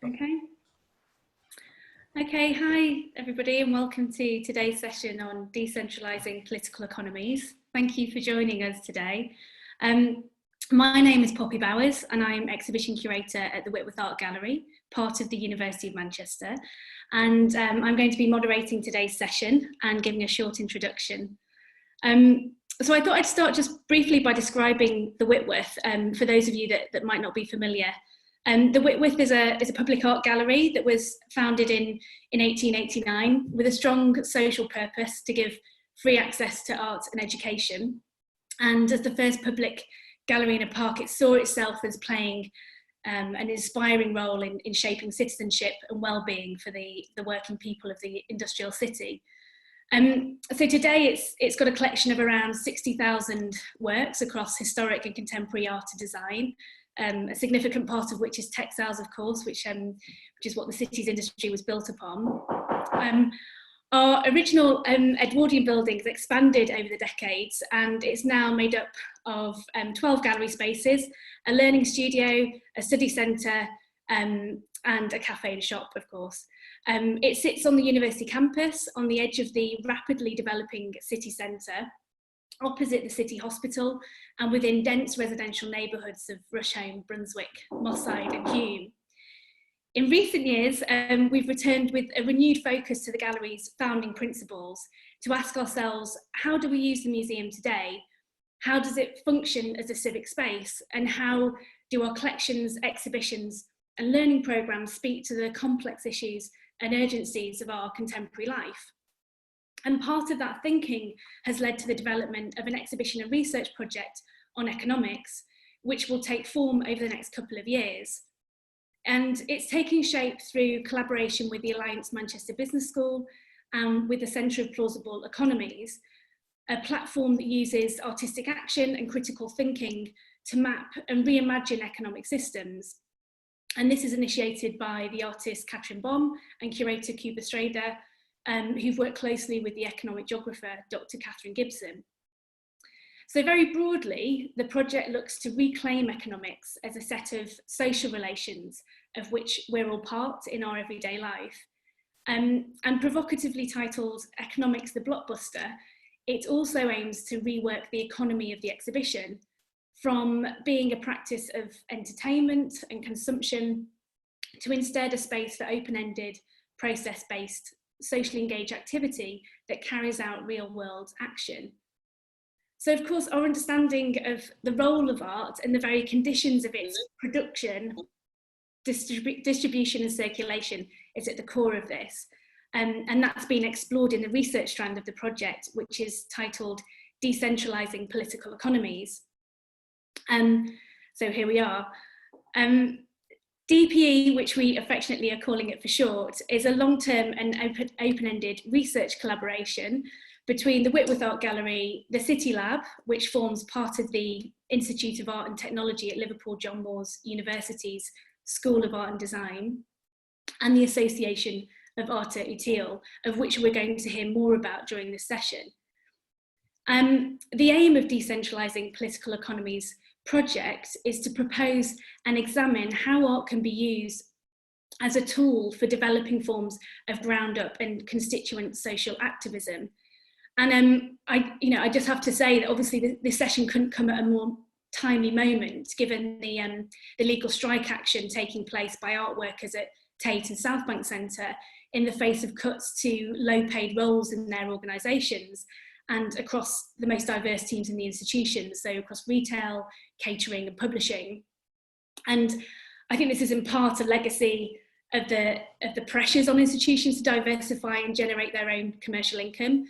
Okay. Okay, hi everybody and welcome to today's session on decentralizing political economies. Thank you for joining us today. My name is Poppy Bowers and I'm exhibition curator at the Whitworth Art Gallery, part of the University of Manchester. And I'm going to be moderating today's session and giving a short introduction. So I thought I'd start just briefly by describing the Whitworth for those of you that might not be familiar. The Whitworth is a public art gallery that was founded in 1889 with a strong social purpose to give free access to art and education. And as the first public gallery in a park, it saw itself as playing an inspiring role in shaping citizenship and well-being for the working people of the industrial city. So today it's got a collection of around 60,000 works across historic and contemporary art and design. A significant part of which is textiles, of course, which is what the city's industry was built upon. Our original Edwardian buildings expanded over the decades, and it's now made up of 12 gallery spaces, a learning studio, a study centre, and a cafe and shop, of course. It sits on the university campus on the edge of the rapidly developing city centre, opposite the City Hospital and within dense residential neighbourhoods of Rusholme, Brunswick, Moss Side and Hume. In recent years, we've returned with a renewed focus to the gallery's founding principles to ask ourselves, how do we use the museum today? How does it function as a civic space? And how do our collections, exhibitions and learning programmes speak to the complex issues and urgencies of our contemporary life? And part of that thinking has led to the development of an exhibition and research project on economics, which will take form over the next couple of years. And it's taking shape through collaboration with the Alliance Manchester Business School and with the Centre of Plausible Economies, a platform that uses artistic action and critical thinking to map and reimagine economic systems. And this is initiated by the artist Catherine Baum and curator Cuba Strader, who've worked closely with the economic geographer, Dr. Catherine Gibson. So very broadly, the project looks to reclaim economics as a set of social relations of which we're all part in our everyday life. And provocatively titled Economics the Blockbuster, it also aims to rework the economy of the exhibition from being a practice of entertainment and consumption to instead a space for open-ended, process-based socially engaged activity that carries out real-world action. So, of course, our understanding of the role of art and the very conditions of its production, distribution and circulation is at the core of this. And that's been explored in the research strand of the project, which is titled Decentralizing Political Economies. So here we are. DPE, which we affectionately are calling it for short, is a long-term and open-ended research collaboration between the Whitworth Art Gallery, the City Lab, which forms part of the Institute of Art and Technology at Liverpool John Moores University's School of Art and Design, and the Association of Arte Utile, of which we're going to hear more about during this session. The aim of Decentralizing Political Economies project is to propose and examine how art can be used as a tool for developing forms of ground-up and constituent social activism. And I just have to say that obviously this session couldn't come at a more timely moment, given the legal strike action taking place by art workers at Tate and South Bank Centre in the face of cuts to low-paid roles in their organisations and across the most diverse teams in the institutions, so across retail, catering and publishing. And I think this is in part a legacy of the pressures on institutions to diversify and generate their own commercial income.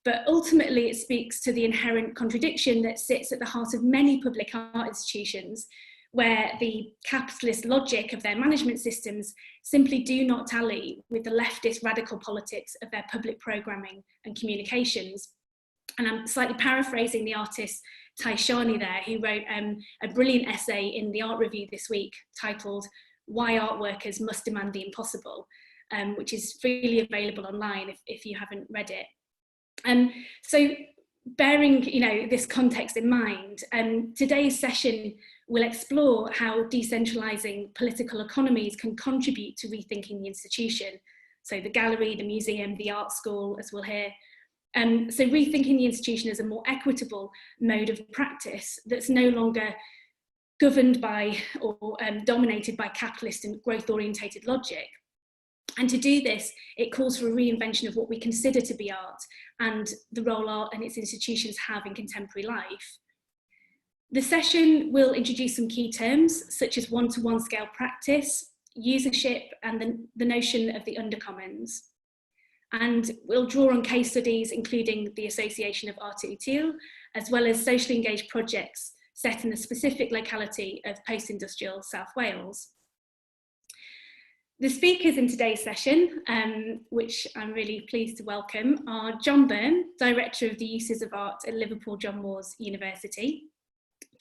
But ultimately it speaks to the inherent contradiction that sits at the heart of many public art institutions, where the capitalist logic of their management systems simply do not tally with the leftist radical politics of their public programming and communications. And I'm slightly paraphrasing the artist Taishani there, who wrote a brilliant essay in the Art Review this week titled Why Art Workers Must Demand the Impossible, which is freely available online if you haven't read it. So bearing this context in mind, today's session we'll explore how decentralising political economies can contribute to rethinking the institution. So the gallery, the museum, the art school, as we'll hear. So rethinking the institution as a more equitable mode of practice that's no longer governed by or dominated by capitalist and growth-orientated logic. And to do this, it calls for a reinvention of what we consider to be art and the role art and its institutions have in contemporary life. The session will introduce some key terms, such as one-to-one scale practice, usership, and the notion of the undercommons. And we'll draw on case studies, including the Association of Art Utile, as well as socially engaged projects set in the specific locality of post-industrial South Wales. The speakers in today's session, which I'm really pleased to welcome, are John Byrne, Director of the Uses of Art at Liverpool John Moores University,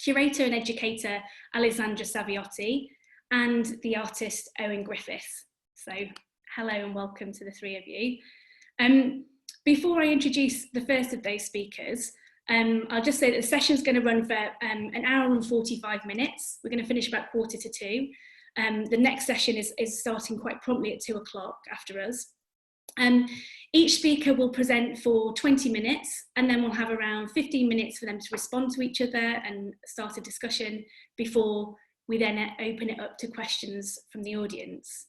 Curator and Educator Alessandra Saviotti, and the artist Owen Griffiths. So hello and welcome to the three of you. Before I introduce the first of those speakers, I'll just say that the session is going to run for an hour and 45 minutes. We're going to finish about 1:45. The next session is starting quite promptly at 2 o'clock after us. Each speaker will present for 20 minutes and then we'll have around 15 minutes for them to respond to each other and start a discussion before we then open it up to questions from the audience.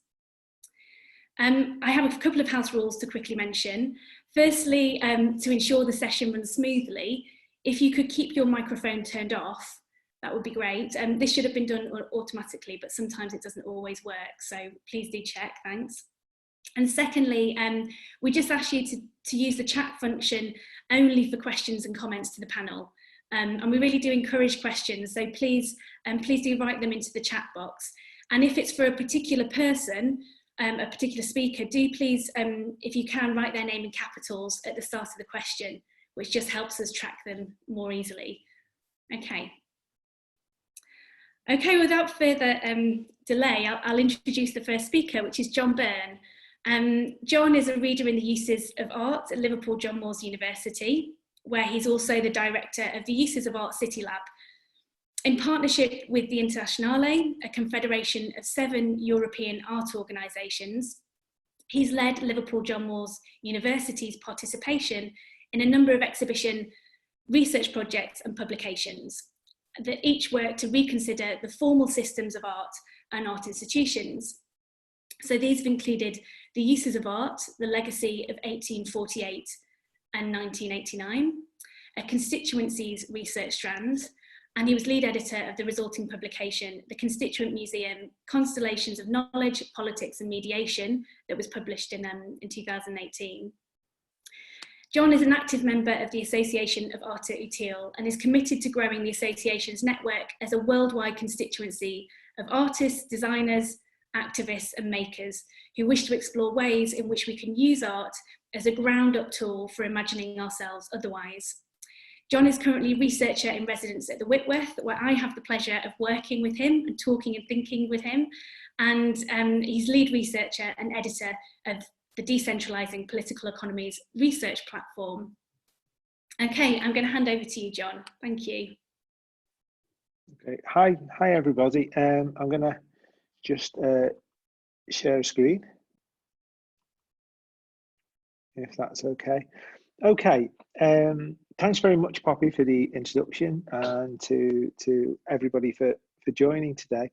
I have a couple of house rules to quickly mention. Firstly, to ensure the session runs smoothly, if you could keep your microphone turned off, that would be great. This should have been done automatically, but sometimes it doesn't always work, so please do check, thanks. And secondly, we just ask you to use the chat function only for questions and comments to the panel. And we really do encourage questions, so please do write them into the chat box. And if it's for a particular person, a particular speaker, do please, if you can, write their name in capitals at the start of the question, which just helps us track them more easily. Okay, without further delay, I'll introduce the first speaker, which is John Byrne. John is a reader in the Uses of Art at Liverpool John Moores University, where he's also the director of the Uses of Art City Lab. In partnership with the Internationale, a confederation of 7 European art organisations, he's led Liverpool John Moores University's participation in a number of exhibition research projects and publications that each work to reconsider the formal systems of art and art institutions. So these have included the Uses of Art, the Legacy of 1848 and 1989, a constituencies research strand, and he was lead editor of the resulting publication, The Constituent Museum, Constellations of Knowledge, Politics and Mediation, that was published in 2018. John is an active member of the Association of Art Utile and is committed to growing the association's network as a worldwide constituency of artists, designers, activists and makers who wish to explore ways in which we can use art as a ground-up tool for imagining ourselves otherwise. John is currently researcher in residence at the Whitworth, where I have the pleasure of working with him and talking and thinking with him. And he's lead researcher and editor of the Decentralizing Political Economies research platform. Okay, I'm going to hand over to you, John. Thank you. Okay, hi everybody. I'm going to just share a screen, if that's okay. Okay, thanks very much, Poppy, for the introduction, and to everybody for joining today.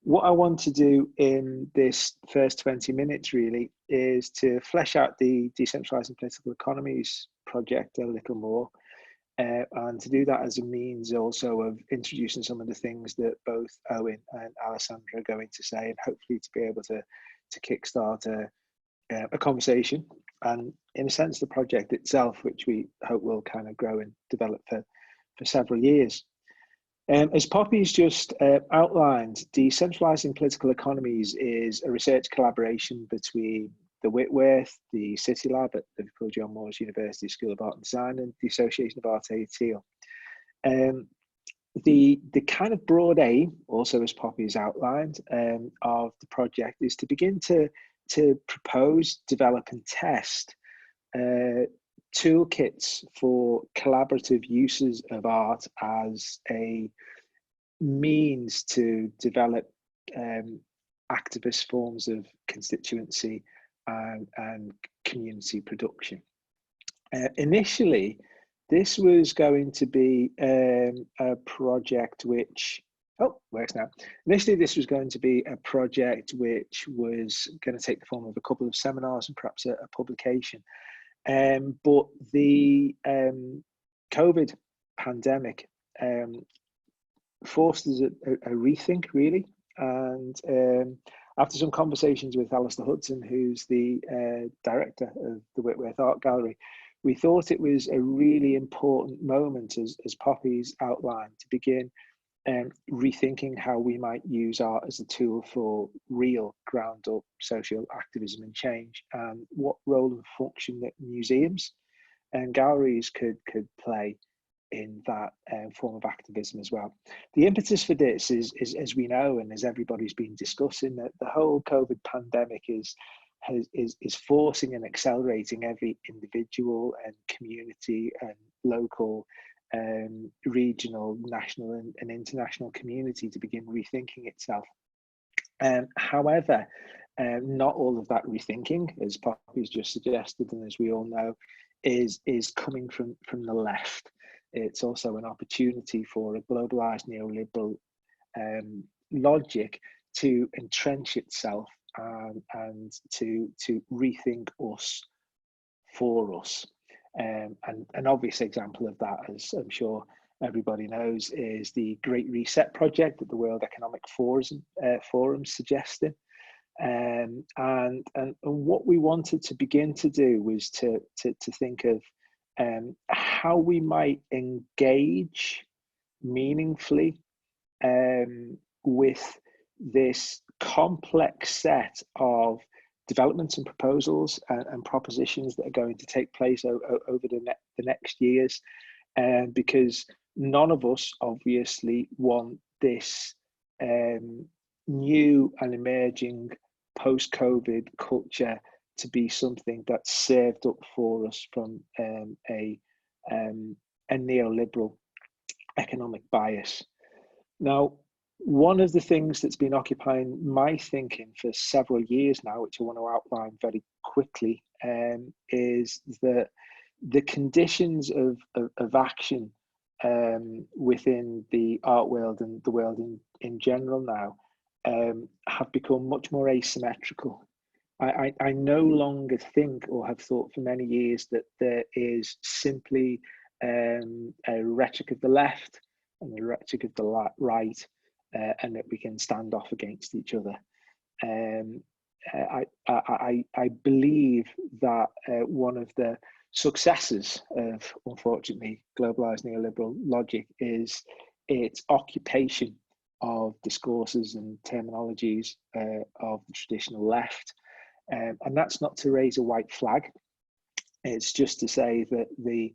What I want to do in this first 20 minutes really is to flesh out the Decentralizing Political Economies project a little more, and to do that as a means also of introducing some of the things that both Owen and Alessandra are going to say, and hopefully to be able to kickstart a conversation, and in a sense the project itself, which we hope will kind of grow and develop for several years. As Poppy's just outlined, Decentralizing Political Economies is a research collaboration between the Whitworth, the City Lab at Liverpool John Moores University School of Art and Design, and the Association of Art Utile. The kind of broad aim, also as Poppy's outlined, of the project is to begin to propose, develop and test toolkits for collaborative uses of art as a means to develop activist forms of constituency and community production. Initially, this was going to be a project which, works now. Initially, this was going to be a project which was going to take the form of a couple of seminars and perhaps a publication. But the COVID pandemic forced us a rethink, really. And after some conversations with Alistair Hudson, who's the director of the Whitworth Art Gallery, we thought it was a really important moment, as Poppy's outlined, to begin rethinking how we might use art as a tool for real ground-up social activism and change, and what role and function that museums and galleries could play in that form of activism as well. The impetus for this is, as we know, and as everybody's been discussing, that the whole COVID pandemic is forcing and accelerating every individual and community and local, regional, national and international community to begin rethinking itself. However, not all of that rethinking, as Poppy's just suggested, and as we all know, is coming from the left. It's also an opportunity for a globalized neoliberal logic to entrench itself and to rethink us for us. An obvious example of that, as I'm sure everybody knows, is the Great Reset project that the World Economic Forum suggested. And what we wanted to begin to do was to think of how we might engage meaningfully with this complex set of developments and proposals and propositions that are going to take place over the next years, because none of us obviously want this new and emerging post-COVID culture to be something that's served up for us from a neoliberal economic bias. Now, one of the things that's been occupying my thinking for several years now, which I want to outline very quickly, is that the conditions of action within the art world and the world in general now have become much more asymmetrical. I no longer think, or have thought for many years, that there is simply a rhetoric of the left and a rhetoric of the right, and that we can stand off against each other. I believe that one of the successes of, unfortunately, globalized neoliberal logic is its occupation of discourses and terminologies of the traditional left. And that's not to raise a white flag. It's just to say that the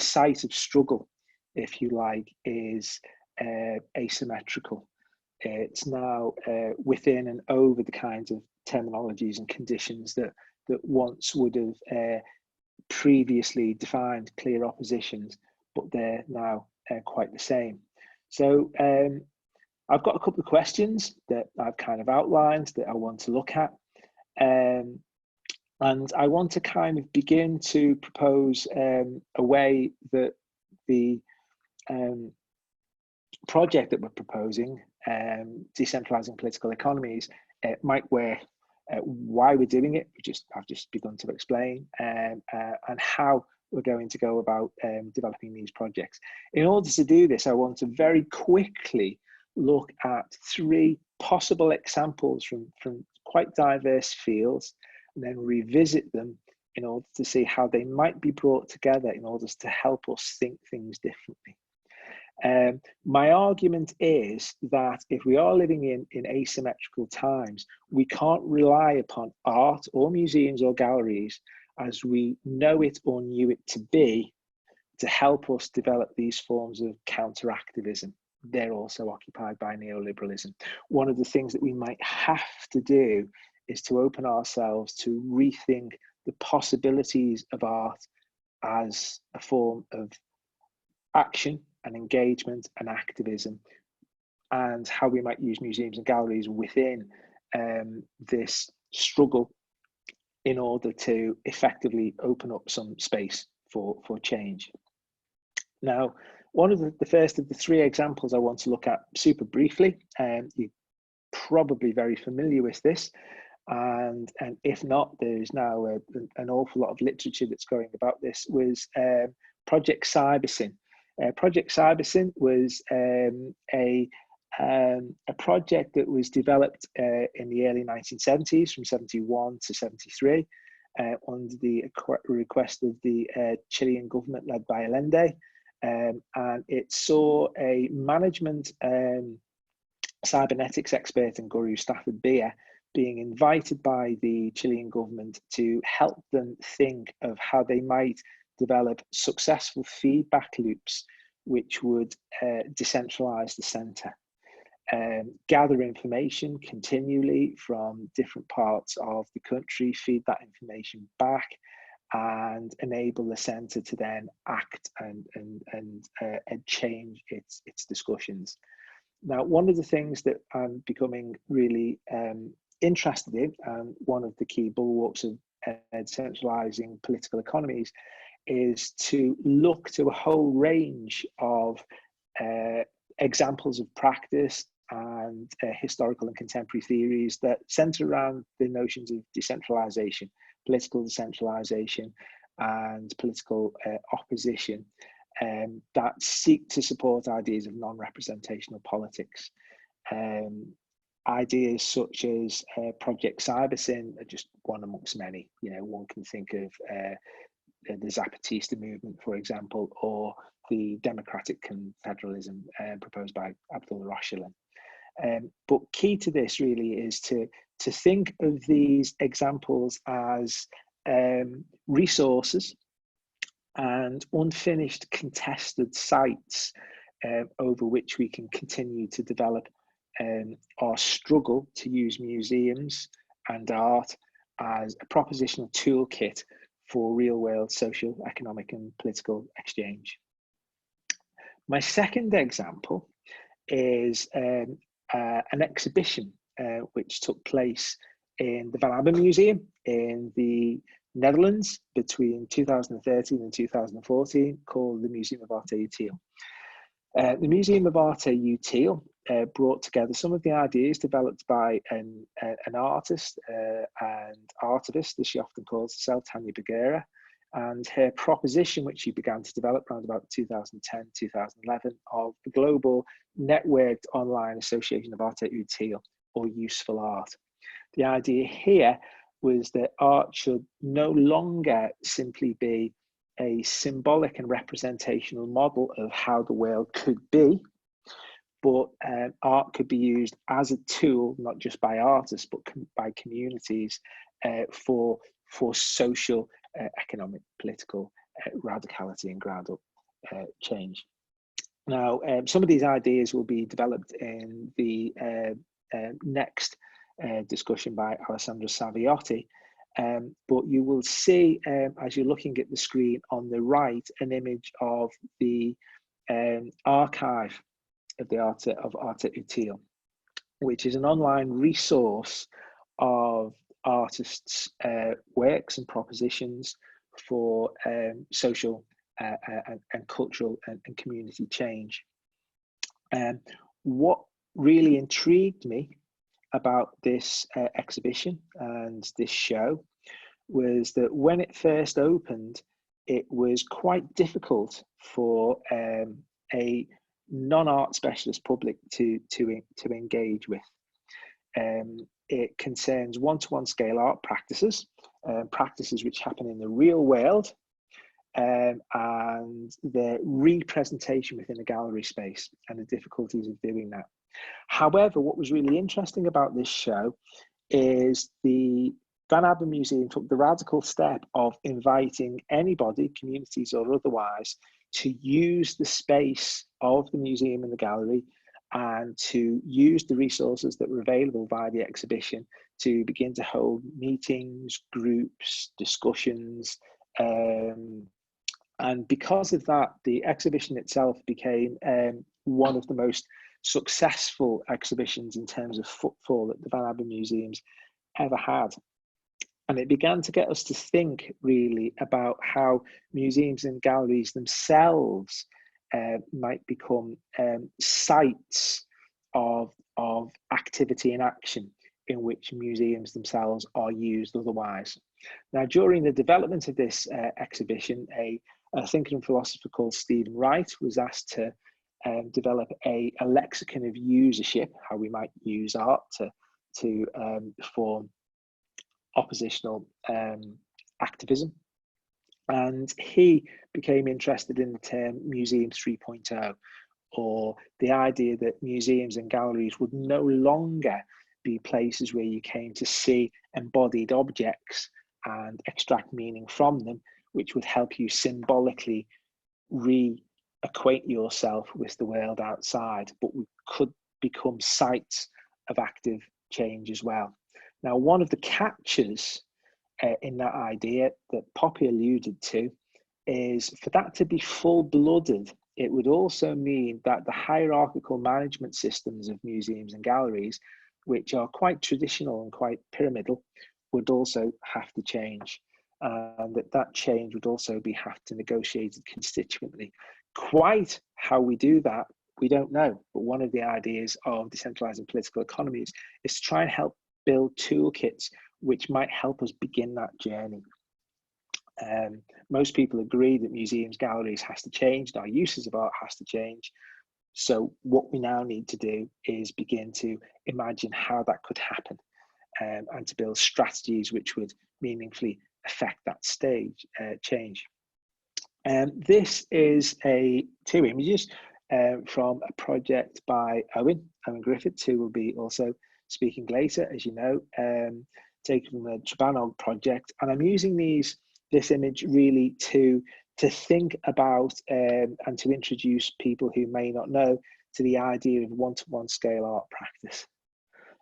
site of struggle, if you like, is asymmetrical. It's now within and over the kinds of terminologies and conditions that once would have previously defined clear oppositions, but they're now quite the same. So I've got a couple of questions that I've kind of outlined that I want to look at. And I want to kind of begin to propose a way that the project that we're proposing, Decentralizing Political Economies, might work, why we're doing it, I've just begun to explain, and how we're going to go about developing these projects. In order to do this, I want to very quickly look at 3 possible examples from quite diverse fields, and then revisit them in order to see how they might be brought together in order to help us think things differently. My argument is that if we are living in asymmetrical times, we can't rely upon art or museums or galleries as we know it or knew it to be to help us develop these forms of counter-activism. They're also occupied by neoliberalism. One of the things that we might have to do is to open ourselves to rethink the possibilities of art as a form of action and engagement and activism, and how we might use museums and galleries within this struggle in order to effectively open up some space for change. Now, one of the first of the three examples I want to look at super briefly, you're probably very familiar with this, and if not, there's now an awful lot of literature that's going about this, was Project Cybersyn. Project Cybersyn was a project that was developed in the early 1970s, from 71 to 73, under the request of the Chilean government led by Allende. And it saw a management cybernetics expert and guru, Stafford Beer, being invited by the Chilean government to help them think of how they might develop successful feedback loops which would decentralize the center. Gather information continually from different parts of the country, feed that information back, and enable the centre to then act and change its discussions. Now, one of the things that I'm becoming really interested in, and one of the key bulwarks of decentralizing political economies, is to look to a whole range of examples of practice and historical and contemporary theories that center around the notions of decentralization, political decentralization, and political opposition, that seek to support ideas of non-representational politics. Ideas such as Project Cybersyn are just one amongst many. You know, one can think of the Zapatista movement, for example, or the democratic confederalism proposed by Abdullah Öcalan. But key to this really is to think of these examples as resources and unfinished contested sites over which we can continue to develop our struggle to use museums and art as a propositional toolkit for real world social, economic and political exchange. My second example is an exhibition which took place in the Van Abbe Museum in the Netherlands between 2013 and 2014, called the Museum of Arte Utile. The Museum of Arte Utile brought together some of the ideas developed by an artist and artivist, as she often calls herself, Tanya Bagheera, and her proposition, which she began to develop around about 2010, 2011, of the global networked online association of Arte Utile, or useful art. The idea here was that art should no longer simply be a symbolic and representational model of how the world could be, but art could be used as a tool, not just by artists, but by communities for social, economic, political radicality and ground up change. Now, some of these ideas will be developed in the next discussion by Alessandro Saviotti, but you will see, as you're looking at the screen on the right, an image of the archive of the Arte Utile, which is an online resource of artists' works and propositions for social and cultural and community change. What really intrigued me about this exhibition and this show was that when it first opened, it was quite difficult for a non-art specialist public to engage with. It concerns one-to-one scale art practices, practices which happen in the real world, and their representation within a gallery space and the difficulties of doing that. However, what was really interesting about this show is the Van Abbe Museum took the radical step of inviting anybody, communities or otherwise, to use the space of the museum and the gallery and to use the resources that were available via the exhibition to begin to hold meetings, groups, discussions, And because of that, the exhibition itself became one of the most successful exhibitions in terms of footfall that the Van Abbe Museums ever had. And it began to get us to think really about how museums and galleries themselves might become sites of activity and action in which museums themselves are used otherwise. Now, during the development of this exhibition, a thinker and philosopher called Stephen Wright was asked to develop a lexicon of usership, how we might use art to form oppositional activism. And he became interested in the term Museum 3.0, or the idea that museums and galleries would no longer be places where you came to see embodied objects and extract meaning from them, which would help you symbolically reacquaint yourself with the world outside, but we could become sites of active change as well. Now, one of the catches in that idea that Poppy alluded to is for that to be full-blooded, it would also mean that the hierarchical management systems of museums and galleries, which are quite traditional and quite pyramidal, would also have to change. And that change would also have to negotiate constituently. Quite how we do that, we don't know. But one of the ideas of decentralizing political economies is to try and help build toolkits which might help us begin that journey. Most people agree that museums, galleries has to change, and our uses of art has to change. So what we now need to do is begin to imagine how that could happen, and to build strategies which would meaningfully affect that change. This is two images from a project by Owen Griffiths, who will be also speaking later, as you know, taken from the Trebanog project. And I'm using this image really to think about and to introduce people who may not know to the idea of one-to-one scale art practice.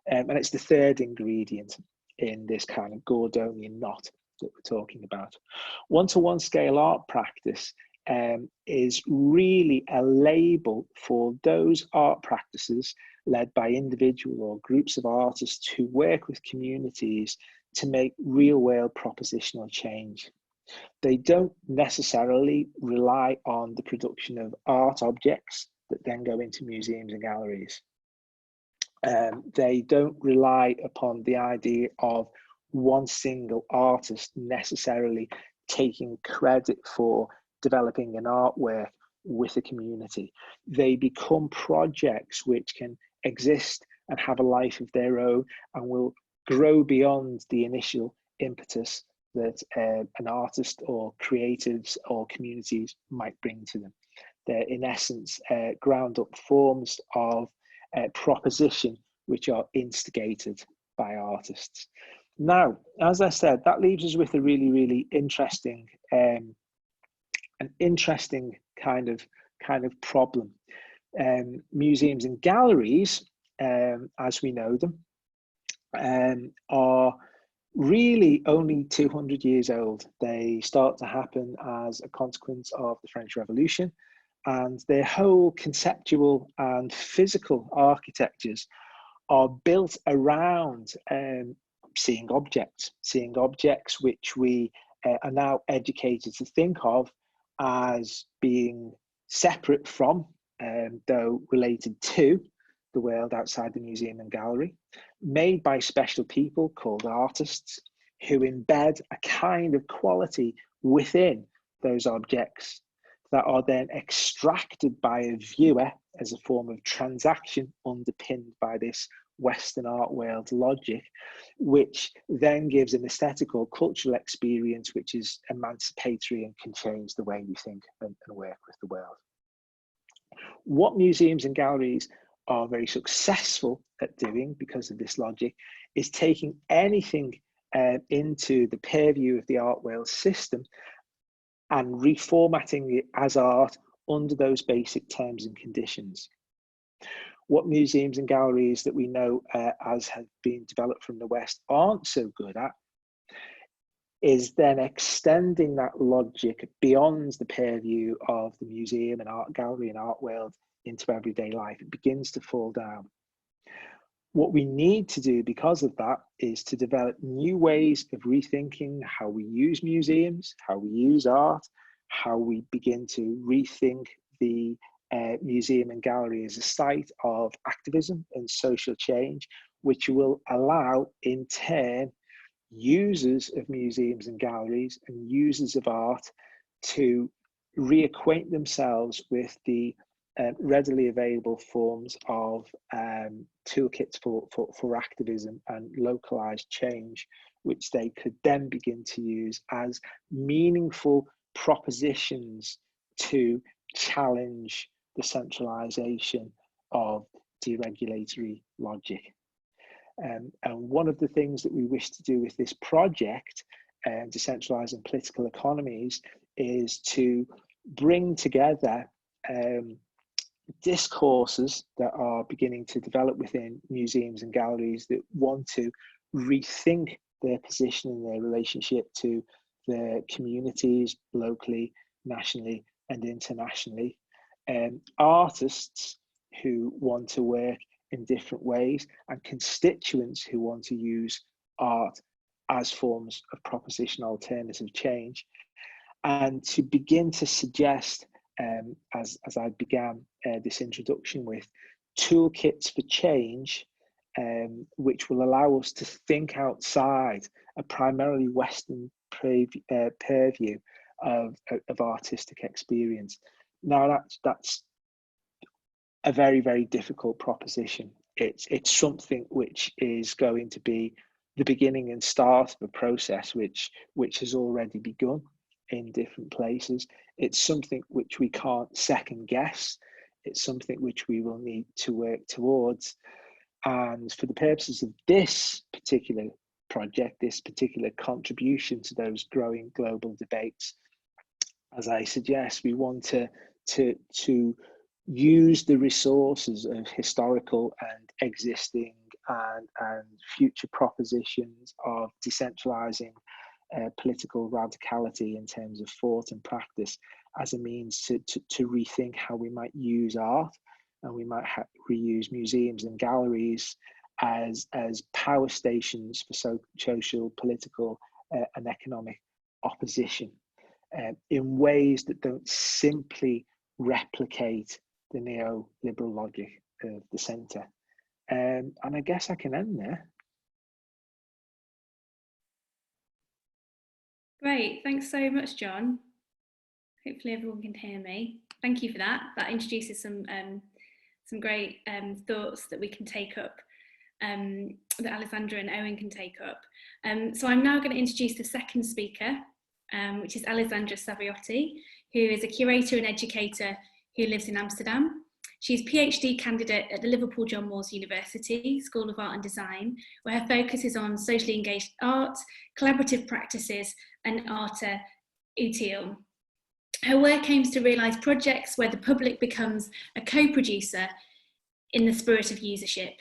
And it's the third ingredient in this kind of Gordonian knot that we're talking about. One-to-one scale art practice is really a label for those art practices led by individual or groups of artists who work with communities to make real-world propositional change. They don't necessarily rely on the production of art objects that then go into museums and galleries. They don't rely upon the idea of one single artist necessarily taking credit for developing an artwork with a community. They become projects which can exist and have a life of their own and will grow beyond the initial impetus that an artist or creatives or communities might bring to them. They're in essence ground up forms of proposition which are instigated by artists. Now, as I said, that leaves us with a really, really interesting kind of problem. Museums and galleries, as we know them, are really only 200 years old. They start to happen as a consequence of the French Revolution, and their whole conceptual and physical architectures are built around seeing objects which we are now educated to think of as being separate from, though related to, the world outside the museum and gallery, made by special people called artists who embed a kind of quality within those objects that are then extracted by a viewer as a form of transaction underpinned by this Western art world logic, which then gives an aesthetical cultural experience which is emancipatory and can change the way we think and work with the world. What museums and galleries are very successful at doing because of this logic is taking anything into the purview of the art world system and reformatting it as art under those basic terms and conditions. What museums and galleries that we know as have been developed from the West aren't so good at is then extending that logic beyond the purview of the museum and art gallery and art world into everyday life. It begins to fall down. What we need to do because of that is to develop new ways of rethinking how we use museums, how we use art, how we begin to rethink the museum and gallery as a site of activism and social change, which will allow, in turn, users of museums and galleries and users of art to reacquaint themselves with the readily available forms of toolkits for activism and localized change, which they could then begin to use as meaningful propositions to challenge the centralization of deregulatory logic. And one of the things that we wish to do with this project, Decentralizing Political Economies, is to bring together discourses that are beginning to develop within museums and galleries that want to rethink their position and their relationship to their communities locally, nationally, and internationally. Artists who want to work in different ways, and constituents who want to use art as forms of proposition alternative change, and to begin to suggest, as I began this introduction with, toolkits for change, which will allow us to think outside a primarily Western purview of artistic experience. Now that's a very, very difficult proposition. It's something which is going to be the beginning and start of a process which has already begun in different places. It's something which we can't second guess. It's something which we will need to work towards. And for the purposes of this particular project, this particular contribution to those growing global debates, as I suggest, we want to use the resources of historical and existing and future propositions of decentralizing political radicality in terms of thought and practice as a means to rethink how we might use art, and we might reuse museums and galleries as power stations for social, political, and economic opposition in ways that don't simply replicate the neoliberal logic of the centre. And I guess I can end there. Great, thanks so much, John. Hopefully everyone can hear me. Thank you for that. That introduces some great thoughts that we can take up, that Alessandra and Owen can take up. So I'm now going to introduce the second speaker, which is Alessandra Saviotti, who is a curator and educator who lives in Amsterdam. She's a PhD candidate at the Liverpool John Moores University School of Art and Design, where her focus is on socially engaged art, collaborative practices, and arte utile. Her work aims to realise projects where the public becomes a co-producer in the spirit of usership.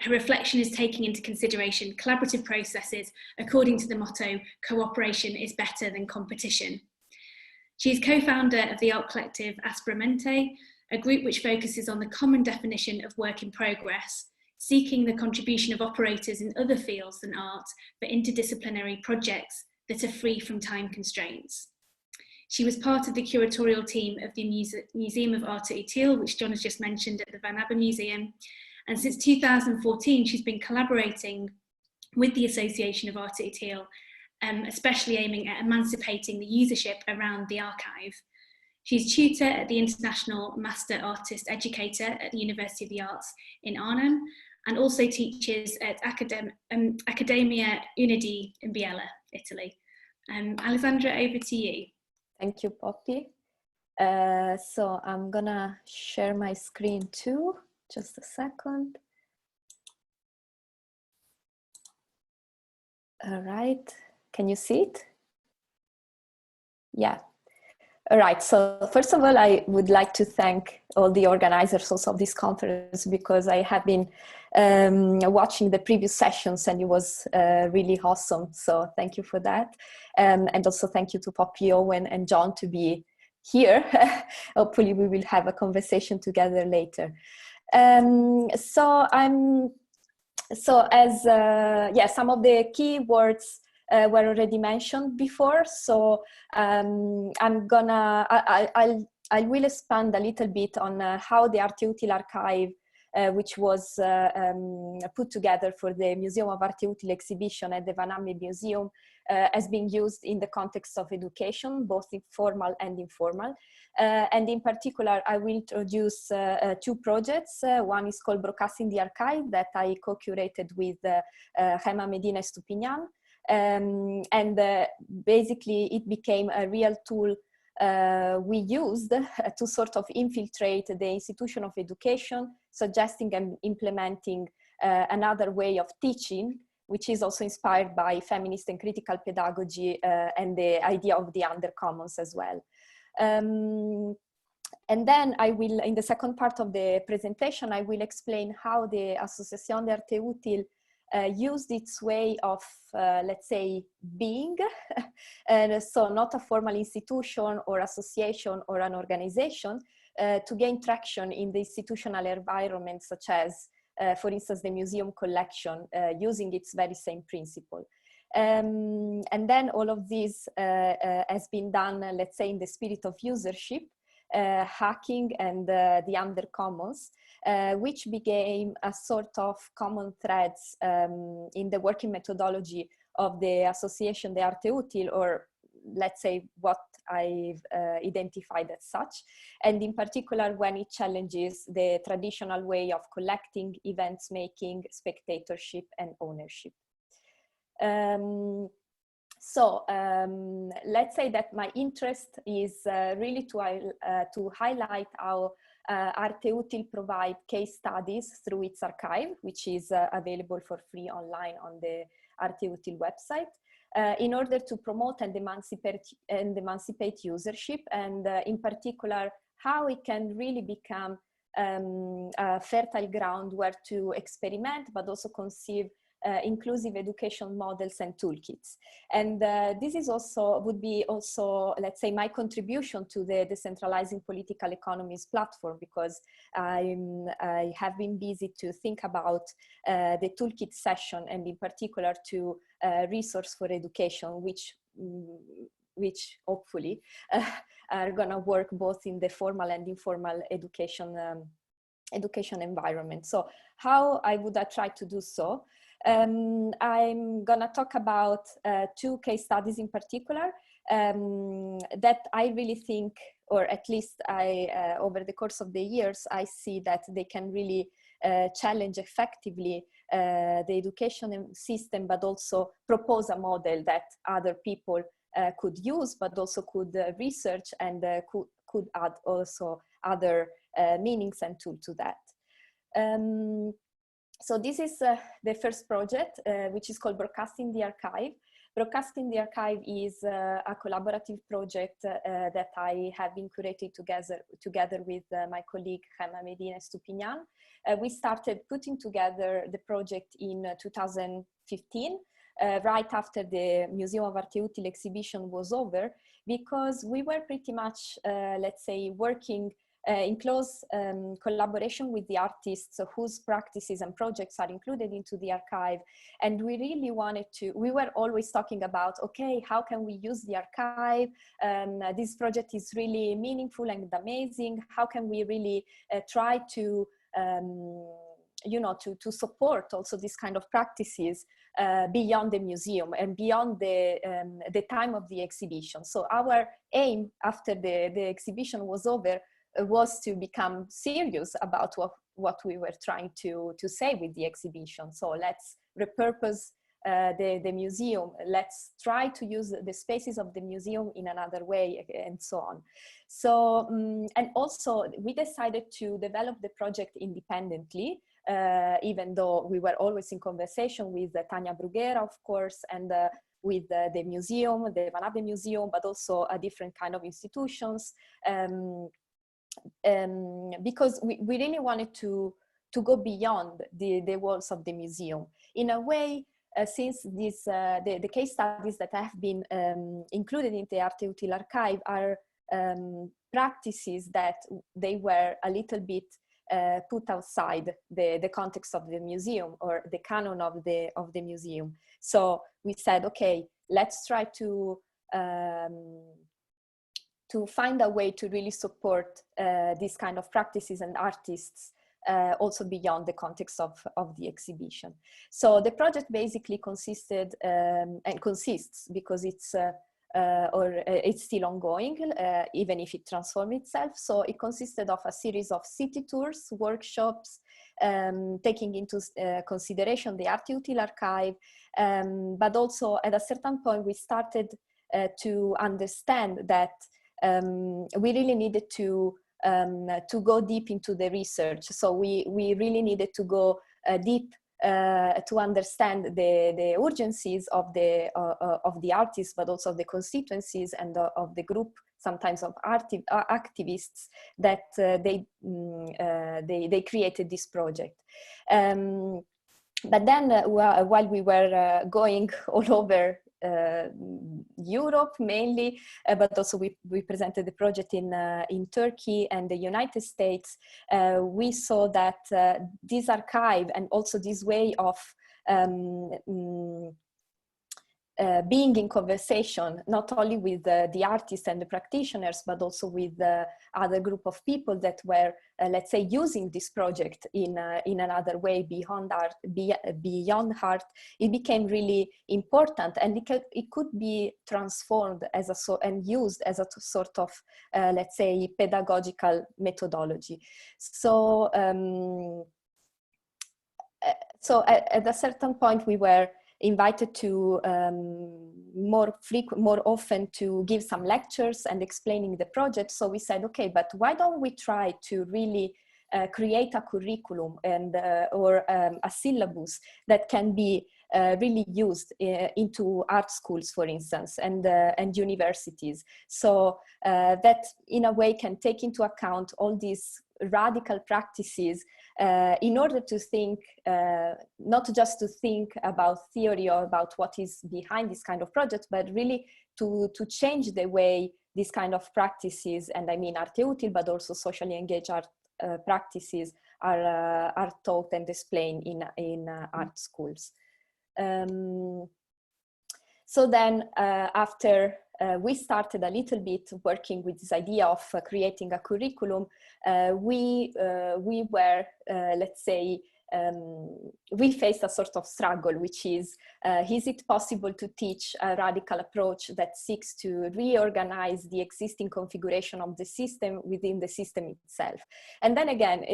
Her reflection is taking into consideration collaborative processes according to the motto, cooperation is better than competition. She is co-founder of the art collective Asperamente, a group which focuses on the common definition of work in progress, seeking the contribution of operators in other fields than art for interdisciplinary projects that are free from time constraints. She was part of the curatorial team of the Museum of Arte Utile, which John has just mentioned, at the Van Abbe Museum. And since 2014, she's been collaborating with the Association of Arte Utile, especially aiming at emancipating the usership around the archive. She's tutor at the International Master Artist Educator at the University of the Arts in Arnhem, and also teaches at Accademia Unidi in Biella, Italy. Alessandra, over to you. Thank you, Poppy. So I'm gonna share my screen too. Just a second. All right, can you see it? Yeah. All right, so first of all, I would like to thank all the organizers also of this conference, because I have been watching the previous sessions and it was really awesome. So thank you for that. And also thank you to Poppy, Owen and John to be here. Hopefully we will have a conversation together later. So some of the key words were already mentioned before. So I will expand a little bit on how the Arte Utile archive, which was put together for the Museum of Arte Utile exhibition at the Van Amme Museum, has been used in the context of education, both formal and informal. And in particular, I will introduce two projects. One is called Broadcasting the Archive, that I co-curated with Gemma Medina Estupinian. Basically it became a real tool we used to sort of infiltrate the institution of education, suggesting and implementing another way of teaching, which is also inspired by feminist and critical pedagogy and the idea of the undercommons as well. And then I will, in the second part of the presentation, I will explain how the Associazione d'Arte Utile used its way of, let's say, being, and so not a formal institution or association or an organization, to gain traction in the institutional environment, such as, for instance, the museum collection, using its very same principle. And then all of this has been done, let's say, in the spirit of usership, hacking and the undercommons, which became a sort of common threads in the working methodology of the Association d'Arte Utile, or let's say what I've identified as such, and in particular when it challenges the traditional way of collecting, events making, spectatorship and ownership. Let's say that my interest is really to highlight how Arte Utile provide case studies through its archive, which is available for free online on the Arte Utile website, in order to promote and emancipate usership, and in particular how it can really become a fertile ground where to experiment, but also conceive inclusive education models and toolkits. And this is would be also, let's say, my contribution to the Decentralizing Political Economies platform, because I have been busy to think about the toolkit session, and in particular to resource for education, which hopefully are gonna work both in the formal and informal education environment. So how I would try to do so? I'm gonna talk about two case studies in particular that I really think, or at least over the course of the years, I see that they can really challenge effectively the education system, but also propose a model that other people could use, but also could research and could add also other meanings and tools to that. So this is the first project, which is called Broadcasting the Archive. Broadcasting the Archive is a collaborative project that I have been curated together with my colleague Gemma Medina Estupinian. We started putting together the project in 2015, right after the Museum of Arte Utile exhibition was over, because we were pretty much, let's say, working in close collaboration with the artists whose practices and projects are included into the archive. And we really wanted to, we were always talking about, okay, how can we use the archive? This project is really meaningful and amazing. How can we really try to, you know, to support also this kind of practices beyond the museum and beyond the time of the exhibition. So our aim after the exhibition was over was to become serious about what we were trying to say with the exhibition. So let's repurpose the museum. Let's try to use the spaces of the museum in another way, and so on. So, and also we decided to develop the project independently, even though we were always in conversation with Tania Bruguera, of course, and with the museum, the Van Abbe Museum, but also a different kind of institutions, because we really wanted to go beyond the walls of the museum. In a way, since this, the case studies that have been included in the Arte Utile archive are practices that they were a little bit put outside the context of the museum or the canon of the museum. So we said, okay, let's try to find a way to really support these kind of practices and artists also beyond the context of the exhibition. So the project basically consisted and consists, because it's it's still ongoing, even if it transformed itself. So it consisted of a series of city tours, workshops, taking into consideration the Arte Utile archive, but also at a certain point we started to understand that we really needed to go deep into the research. So we really needed to go deep to understand the urgencies of the artists, but also of the constituencies and of the group, sometimes of activists that they created this project. But then while we were going all over Europe mainly, but also we presented the project in Turkey and the United States, we saw that this archive and also this way of being in conversation, not only with the artists and the practitioners, but also with other group of people that were, let's say, using this project in another way beyond art, it became really important, and it could be transformed as and used as a sort of, let's say, pedagogical methodology. So, so at a certain point we were invited to more often to give some lectures and explaining the project. So we said, okay, but why don't we try to really create a curriculum and or a syllabus that can be really used into art schools, for instance, and universities. So that in a way can take into account all these radical practices in order to think, not just to think about theory or about what is behind this kind of project, but really to change the way these kind of practices, and I mean Arte Utile, but also socially engaged art practices are taught and displayed in art schools. So then after we started a little bit working with this idea of creating a curriculum, we were, let's say, we faced a sort of struggle, which is it possible to teach a radical approach that seeks to reorganize the existing configuration of the system within the system itself? And then again,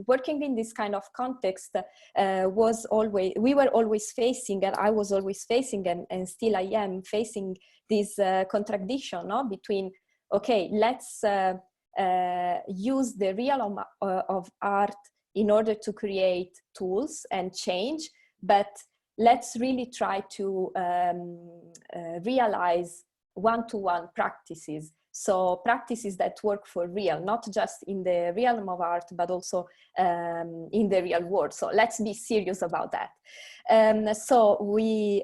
working in this kind of context was always, we were always facing, and I was always facing, and still I am facing this contradiction, no? Between, okay, let's use the realm of art in order to create tools and change, but let's really try to realize one-to-one practices. So practices that work for real, not just in the realm of art, but also in the real world. So let's be serious about that. So we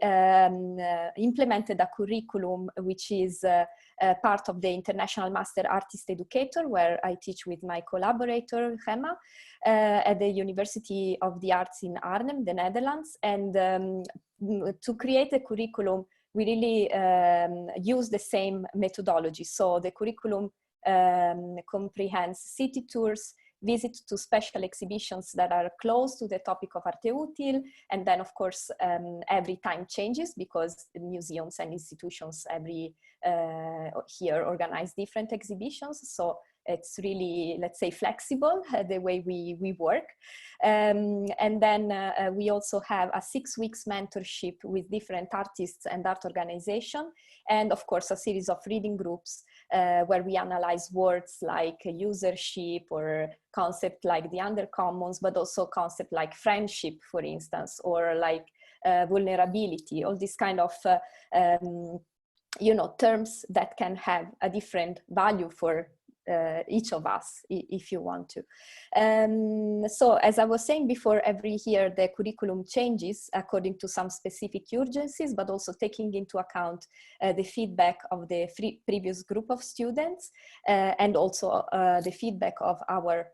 implemented a curriculum which is part of the International Master Artist Educator, where I teach with my collaborator, Gemma, at the University of the Arts in Arnhem, the Netherlands. And to create a curriculum, we really use the same methodology. So the curriculum comprehends city tours, visits to special exhibitions that are close to the topic of Arte Utile, and then of course every time changes, because museums and institutions every here organize different exhibitions. So it's really, let's say, flexible the way we work. And then we also have a 6 weeks mentorship with different artists and art organization. And of course, a series of reading groups where we analyze words like usership or concept like the undercommons, but also concept like friendship, for instance, or like vulnerability, all these kind of terms that can have a different value for each of us, if you want to. So as I was saying before, every year the curriculum changes according to some specific urgencies, but also taking into account the feedback of the previous group of students and also the feedback of our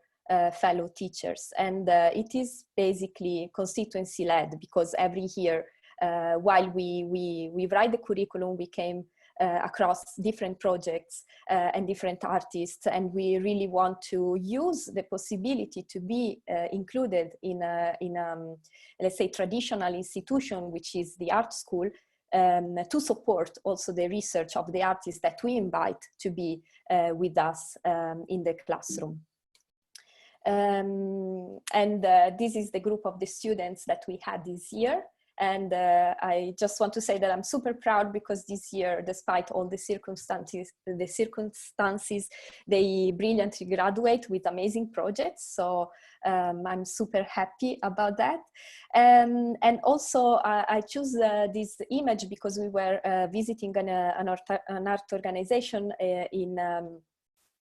fellow teachers. And it is basically constituency led, because every year while we write the curriculum, we came across different projects and different artists, and we really want to use the possibility to be included in a let's say traditional institution, which is the art school, to support also the research of the artists that we invite to be with us in the classroom. And this is the group of the students that we had this year. And I just want to say that I'm super proud, because this year, despite all the circumstances, they brilliantly graduate with amazing projects. So I'm super happy about that. And also I choose this image because we were visiting an art organization in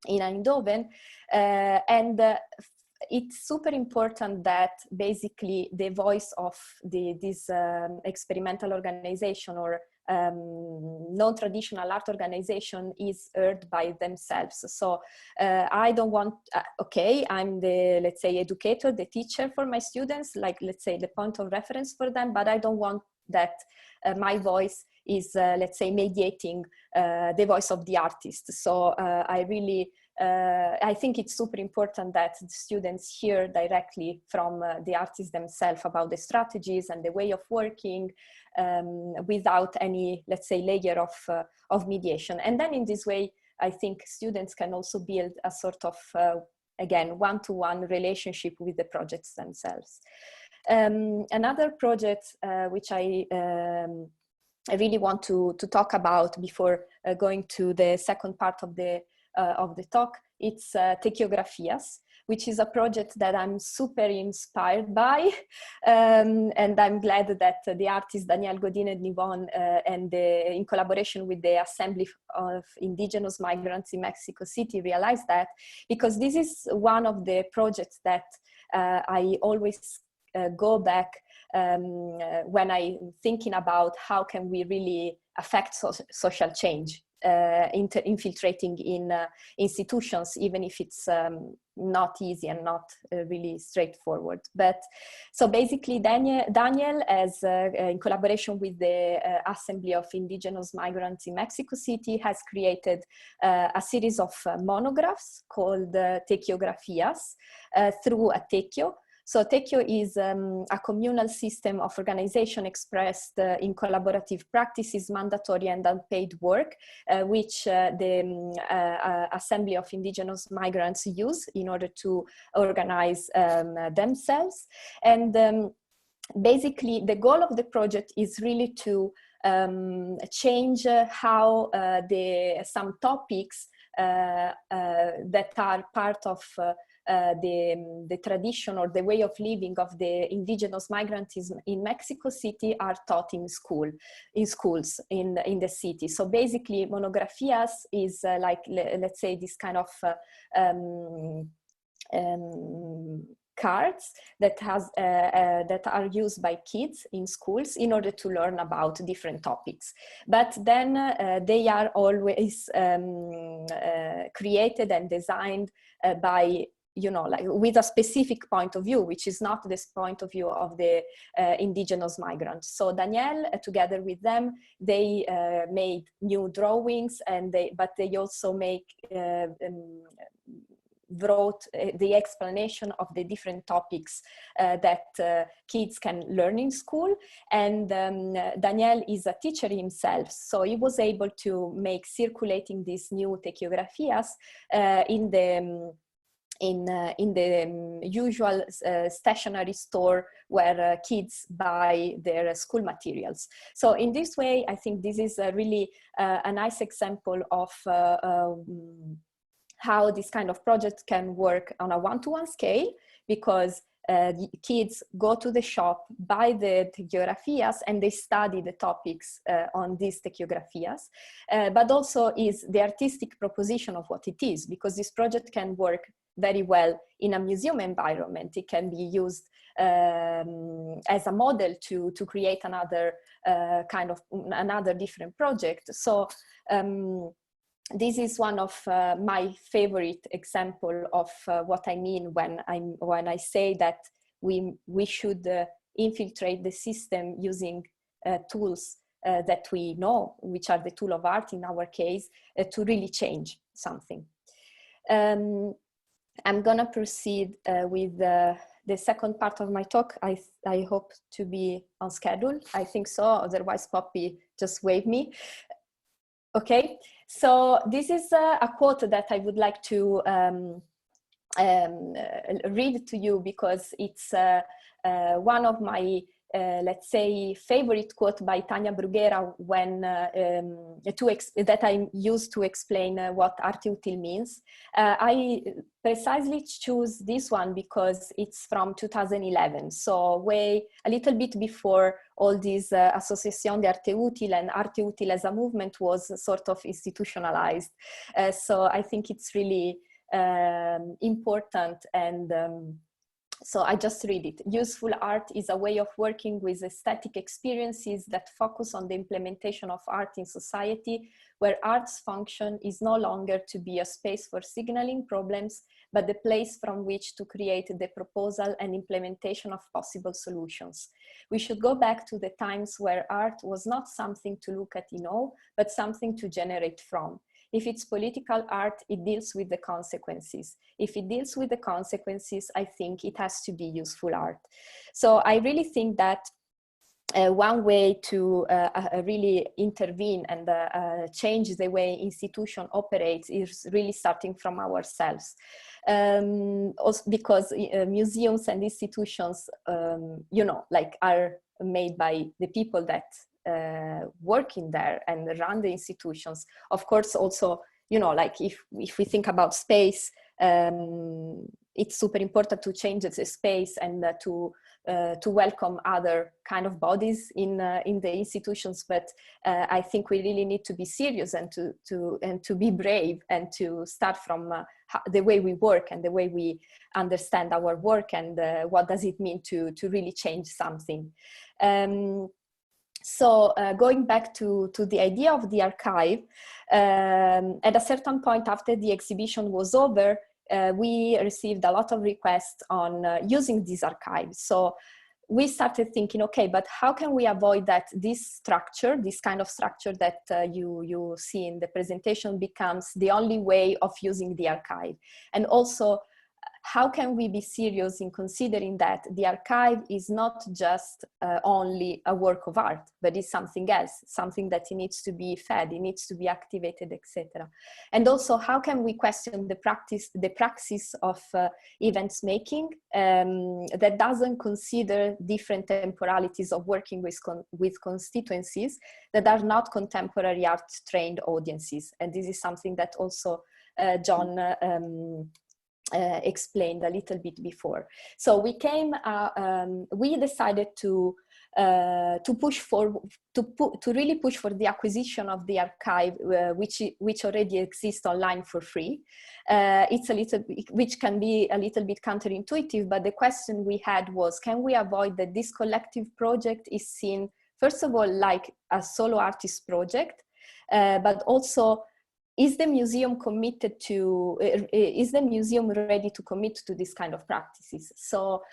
Eindhoven, and it's super important that basically the voice of this experimental organization or non-traditional art organization is heard by themselves. So I don't want, okay, I'm the, let's say, educator, the teacher for my students, like, let's say, the point of reference for them, but I don't want that my voice is, let's say, mediating the voice of the artist. So I think it's super important that the students hear directly from the artists themselves about the strategies and the way of working without any, let's say, layer of mediation. And then in this way, I think students can also build a sort of, again, one-to-one relationship with the projects themselves. Another project which I really want to talk about before going to the second part of the talk, it's Tequiografias, which is a project that I'm super inspired by, and I'm glad that the artists Daniel Godin and Nivon, and in collaboration with the Assembly of Indigenous Migrants in Mexico City, realized that, because this is one of the projects that I always go back when I'm thinking about how can we really affect social change, infiltrating in institutions, even if it's not easy and not really straightforward. But so basically Daniel as in collaboration with the Assembly of Indigenous Migrants in Mexico City has created a series of monographs called Tequiografias through a tequio. So tequio is a communal system of organization expressed in collaborative practices, mandatory and unpaid work, which the Assembly of Indigenous Migrants use in order to organize themselves. And basically, the goal of the project is really to change how some topics that are part of the tradition or the way of living of the indigenous migrantism in Mexico City are taught in schools in the city. So basically, monografias is like, let's say, this kind of cards that are used by kids in schools in order to learn about different topics. But then they are always created and designed by, you know, like with a specific point of view, which is not this point of view of the indigenous migrants. So Danielle, together with them, they made new drawings, and but they also wrote the explanation of the different topics that kids can learn in school. And Daniel is a teacher himself, so he was able to make circulating these new tequiografias in the usual stationery store where kids buy their school materials. So in this way, I think this is really a nice example of how this kind of project can work on a one-to-one scale, because the kids go to the shop, buy the tachigraphias, and they study the topics on these tachigraphias, but also is the artistic proposition of what it is, because this project can work very well in a museum environment. It can be used as a model to create another another different project. So this is one of my favorite example of what I mean when I say that we should infiltrate the system using tools that we know, which are the tool of art in our case, to really change something. I'm gonna proceed with the second part of my talk. I hope to be on schedule. I think so, otherwise Poppy just wave me. Okay, so this is a quote that I would like to read to you, because it's one of my let's say favorite quote by Tania Bruguera when that I use to explain what art utile means. I precisely choose this one because it's from 2011, so a little bit before all these Association d'Arte Utile and Arte Utile as a movement was sort of institutionalized. So I think it's really important, and so I just read it. Useful art is a way of working with aesthetic experiences that focus on the implementation of art in society, where art's function is no longer to be a space for signaling problems, but the place from which to create the proposal and implementation of possible solutions. We should go back to the times where art was not something to look at in awe, but something to generate from. If it's political art, it deals with the consequences. If it deals with the consequences, I think it has to be useful art. So I really think that one way to really intervene and change the way institution operates is really starting from ourselves. Also because museums and institutions, you know, like are made by the people that work in there and run the institutions. Of course, also, you know, like if we think about space, it's super important to change the space and to welcome other kind of bodies in the institutions. But I think we really need to be serious and to be brave and to start from the way we work and the way we understand our work and what does it mean to really change something. So going back to the idea of the archive, at a certain point after the exhibition was over, we received a lot of requests on using these archives. So we started thinking, okay, but how can we avoid that this structure, this kind of structure that you see in the presentation, becomes the only way of using the archive? And also, how can we be serious in considering that the archive is not just only a work of art, but is something else, something that it needs to be fed, it needs to be activated, etc. And also, how can we question the praxis of events making that doesn't consider different temporalities of working with constituencies that are not contemporary art trained audiences? And this is something that also John explained a little bit before. So we decided to really push for the acquisition of the archive, which already exists online for free. Which can be a little bit counterintuitive, but the question we had was, can we avoid that this collective project is seen, first of all, like a solo artist project, but also, is the museum committed to, is the museum ready to commit to this kind of practices? So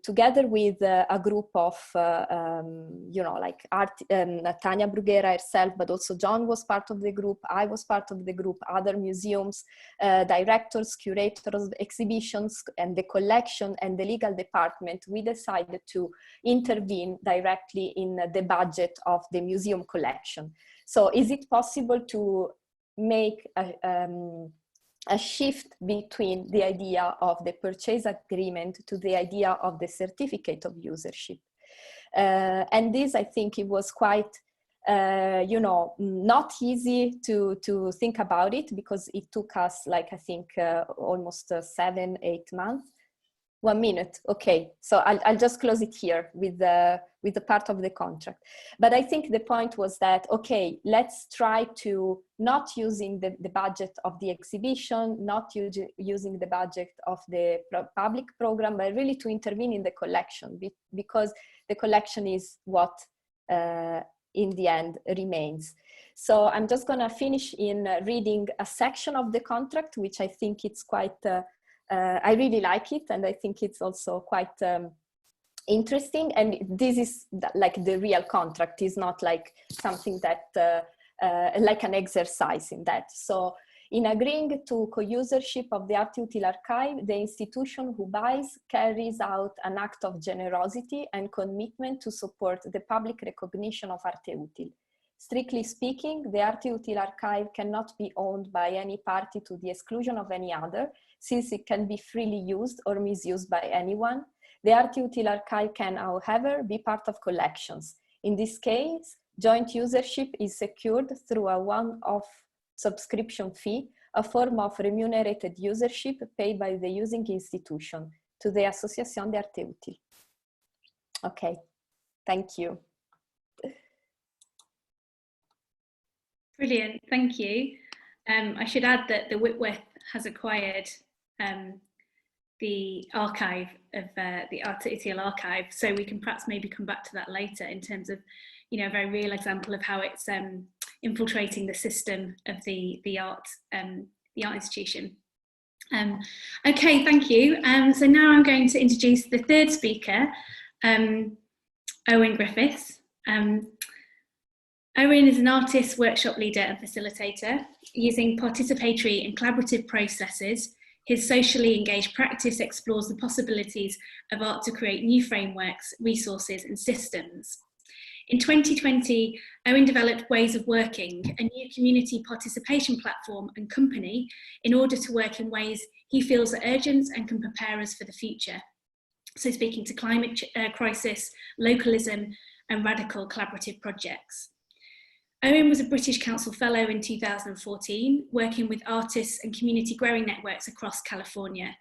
together with a group of, you know, like Tania Bruguera herself, but also John was part of the group, I was part of the group, other museums, directors, curators of exhibitions, and the collection and the legal department, we decided to intervene directly in the budget of the museum collection. So is it possible to make a shift between the idea of the purchase agreement to the idea of the certificate of usership? And this, I think, it was quite, you know, not easy to think about it, because it took us, like, I think almost 7-8 months. 1 minute. Okay, so I'll just close it here with the part of the contract. But I think the point was that, okay, let's try to not using the budget of the exhibition, not using the budget of the public program, but really to intervene in the collection, because the collection is what in the end remains. So I'm just gonna finish in reading a section of the contract, which I think it's quite, I really like it, and I think it's also quite interesting. And this is like the real contract, is not like something that, like an exercise in that. So in agreeing to co-usership of the Arte Utile archive, the institution who buys carries out an act of generosity and commitment to support the public recognition of Arte Utile. Strictly speaking, the Arte Utile archive cannot be owned by any party to the exclusion of any other, since it can be freely used or misused by anyone. The Arte Utile archive can, however, be part of collections. In this case, joint usership is secured through a one-off subscription fee, a form of remunerated usership paid by the using institution to the Association d'Arte Utile. Okay, thank you. Brilliant, thank you. I should add that the Whitworth has acquired the archive of the Arte Utile archive, so we can perhaps maybe come back to that later in terms of, you know, a very real example of how it's infiltrating the system of the art institution. Okay, thank you. So now I'm going to introduce the third speaker, Owen Griffiths. Owen is an artist, workshop leader and facilitator. Using participatory and collaborative processes, his socially engaged practice explores the possibilities of art to create new frameworks, resources and systems. In 2020, Owen developed Ways of Working, a new community participation platform and company, in order to work in ways he feels are urgent and can prepare us for the future. So speaking to climate crisis, localism and radical collaborative projects. Owen was a British Council Fellow in 2014, working with artists and community growing networks across California.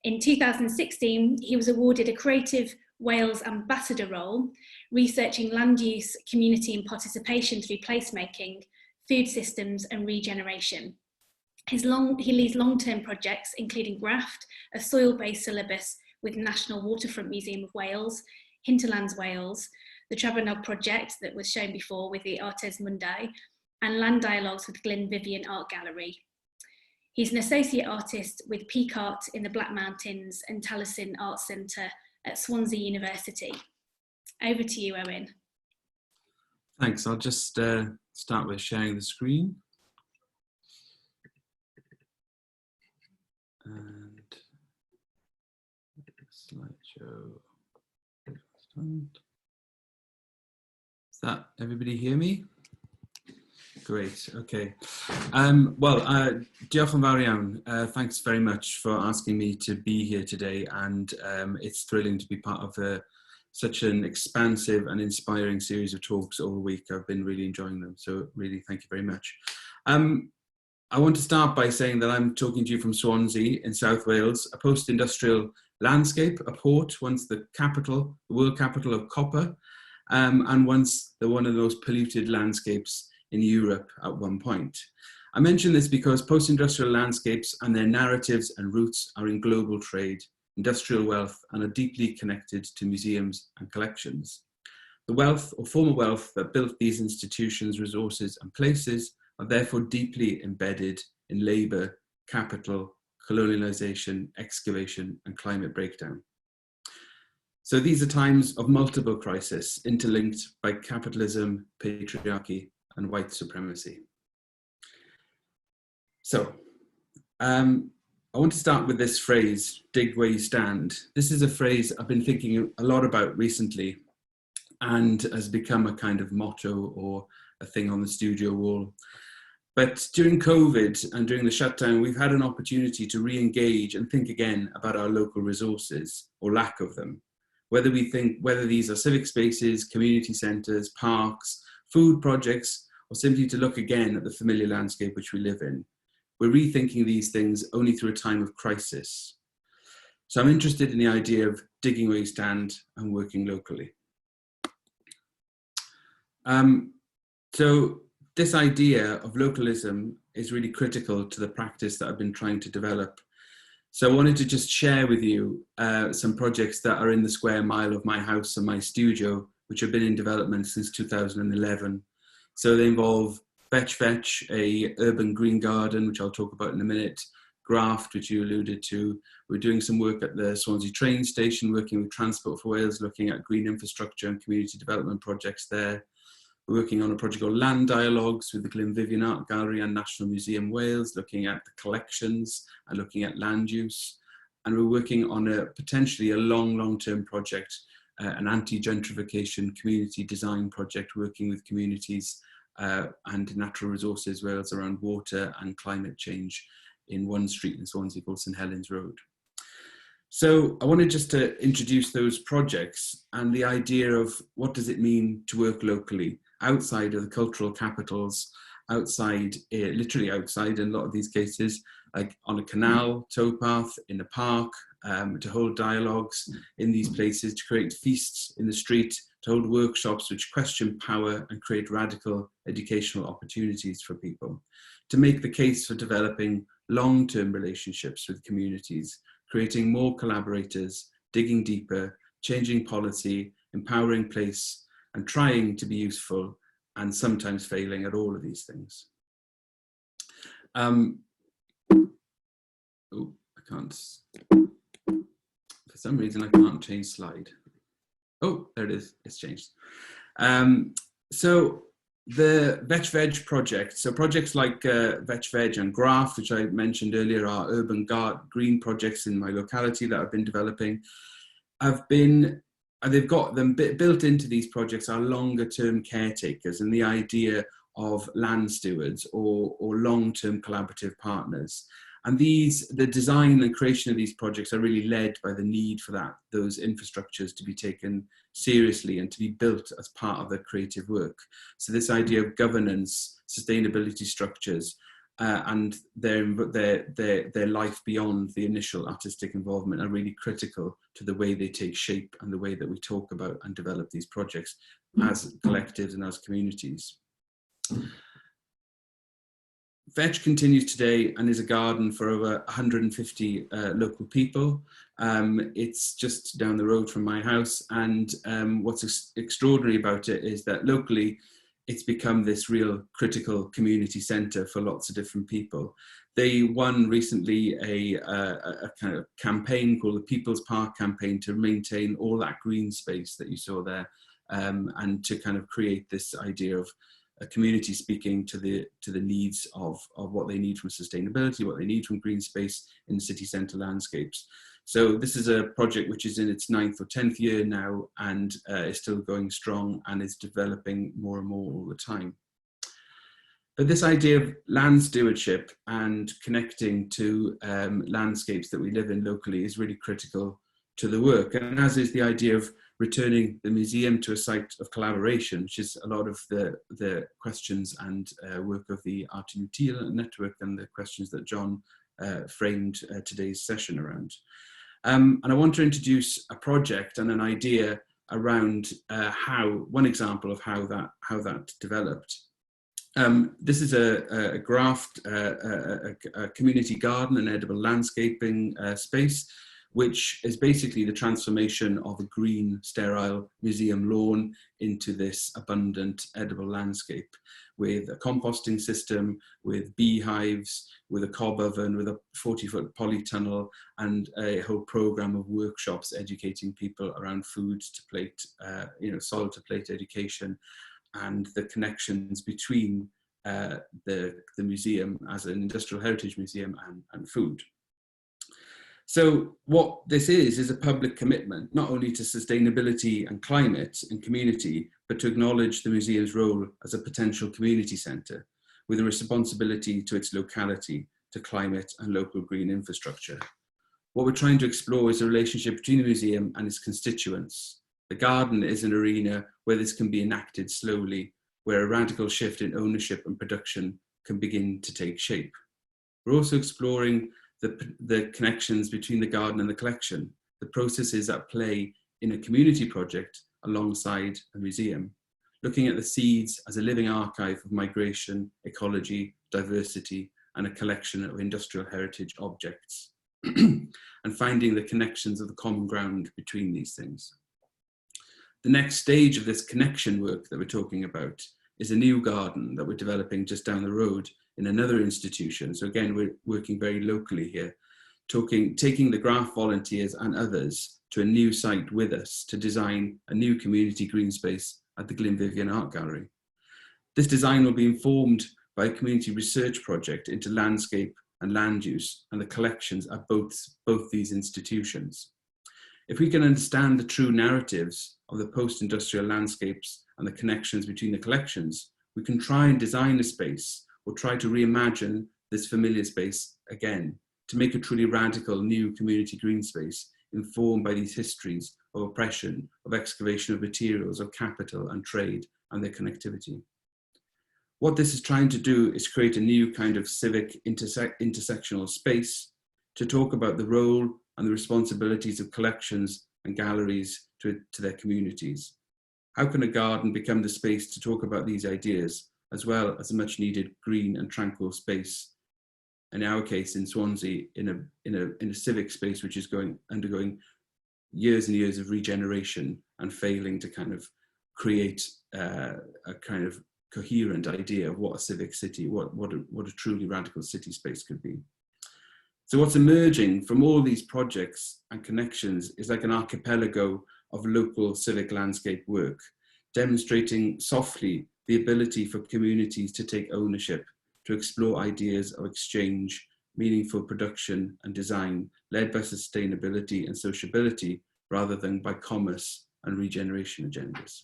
In 2016, he was awarded a Creative Wales Ambassador role, researching land use, community and participation through placemaking, food systems and regeneration. He leads long-term projects, including Graft, a soil-based syllabus with National Waterfront Museum of Wales, Hinterlands Wales, the Trabanog project that was shown before with the Artes Mundi, and Land Dialogues with Glyn Vivian Art Gallery. He's an associate artist with Peak Art in the Black Mountains and Taliesin Arts Centre at Swansea University. Over to you, Owen. Thanks. I'll just start with sharing the screen. And slideshow. Does that everybody hear me? Great, okay. Diolch yn fawr iawn. Thanks very much for asking me to be here today, and it's thrilling to be part of such an expansive and inspiring series of talks all week. I've been really enjoying them, so really thank you very much. I want to start by saying that I'm talking to you from Swansea in South Wales, a post-industrial landscape, a port, once the capital, the world capital of copper, and once one of the most polluted landscapes in Europe at one point. I mention this because post-industrial landscapes and their narratives and roots are in global trade, industrial wealth, and are deeply connected to museums and collections. The wealth or former wealth that built these institutions, resources, and places are therefore deeply embedded in labour, capital, colonialisation, excavation, and climate breakdown. So these are times of multiple crises, interlinked by capitalism, patriarchy, and white supremacy. So, I want to start with this phrase, dig where you stand. This is a phrase I've been thinking a lot about recently and has become a kind of motto or a thing on the studio wall. But during COVID and during the shutdown, we've had an opportunity to re-engage and think again about our local resources or lack of them. Whether these are civic spaces, community centres, parks, food projects, or simply to look again at the familiar landscape which we live in. We're rethinking these things only through a time of crisis. So I'm interested in the idea of digging where you stand and working locally. So this idea of localism is really critical to the practice that I've been trying to develop. So I wanted to just share with you some projects that are in the square mile of my house and my studio, which have been in development since 2011. So they involve Vetch, a urban green garden, which I'll talk about in a minute, Graft, which you alluded to. We're doing some work at the Swansea train station, working with Transport for Wales, looking at green infrastructure and community development projects there. We're working on a project called Land Dialogues with the Glynvivian Art Gallery and National Museum Wales, looking at the collections and looking at land use. And we're working on potentially a long-term project, an anti-gentrification community design project, working with communities and natural resources Wales around water and climate change in one street in Swansea called St Helens Road. So I wanted just to introduce those projects and the idea of what does it mean to work locally, outside of the cultural capitals, outside, literally outside in a lot of these cases, like on a canal, towpath, in a park, to hold dialogues in these places, to create feasts in the street, to hold workshops which question power and create radical educational opportunities for people, to make the case for developing long-term relationships with communities, creating more collaborators, digging deeper, changing policy, empowering place, and trying to be useful, and sometimes failing at all of these things. Oh, I can't, for some reason I can't change slide. Oh, there it is, it's changed. So the Vetch Veg project, so projects like Vetch Veg and Graft, which I mentioned earlier, are urban green projects in my locality that I've been developing. They've got them built into these projects are longer term caretakers and the idea of land stewards or long-term collaborative partners. And the design and creation of these projects are really led by the need for those infrastructures to be taken seriously and to be built as part of their creative work. So this idea of governance, sustainability structures, and their life beyond the initial artistic involvement are really critical to the way they take shape and the way that we talk about and develop these projects as collectives and as communities. Vetch continues today and is a garden for over 150 local people. It's just down the road from my house, and what's extraordinary about it is that locally it's become this real critical community centre for lots of different people. They won recently a kind of campaign called the People's Park Campaign to maintain all that green space that you saw there, and to kind of create this idea of a community speaking to the needs of what they need from sustainability, what they need from green space in city centre landscapes. So this is a project which is in its 9th or 10th year now and is still going strong and is developing more and more all the time. But this idea of land stewardship and connecting to landscapes that we live in locally is really critical to the work, and as is the idea of returning the museum to a site of collaboration, which is a lot of the questions and work of the Art Utile network and the questions that John framed today's session around. And I want to introduce a project and an idea around one example of how that developed. This is a Graft, a community garden and edible landscaping space, which is basically the transformation of a green, sterile museum lawn into this abundant edible landscape with a composting system, with beehives, with a cob oven, with a 40-foot polytunnel, and a whole program of workshops educating people around food to plate, solid to plate education, and the connections between the museum as an industrial heritage museum and food. So what this is a public commitment, not only to sustainability and climate and community, but to acknowledge the museum's role as a potential community centre with a responsibility to its locality, to climate and local green infrastructure. What we're trying to explore is a relationship between the museum and its constituents. The garden is an arena where this can be enacted slowly, where a radical shift in ownership and production can begin to take shape. We're also exploring the connections between the garden and the collection, the processes at play in a community project alongside a museum, looking at the seeds as a living archive of migration, ecology, diversity, and a collection of industrial heritage objects, and finding the connections of the common ground between these things. The next stage of this connection work that we're talking about is a new garden that we're developing just down the road in another institution. So again, we're working very locally here, taking the graph volunteers and others to a new site with us to design a new community green space at the Glyn Art Gallery. This design will be informed by a community research project into landscape and land use and the collections at both these institutions. If we can understand the true narratives of the post-industrial landscapes and the connections between the collections, we can try and design a space or try to reimagine this familiar space again to make a truly radical new community green space informed by these histories of oppression, of excavation of materials, of capital and trade and their connectivity. What this is trying to do is create a new kind of civic intersectional space to talk about the role and the responsibilities of collections and galleries to their communities. How can a garden become the space to talk about these ideas, as well as a much needed green and tranquil space, in our case in Swansea, in a civic space which is undergoing years and years of regeneration and failing to kind of create a kind of coherent idea of what a civic city, what a truly radical city space could be. So what's emerging from all these projects and connections is like an archipelago of local civic landscape work, demonstrating softly the ability for communities to take ownership, to explore ideas of exchange, meaningful production and design, led by sustainability and sociability, rather than by commerce and regeneration agendas.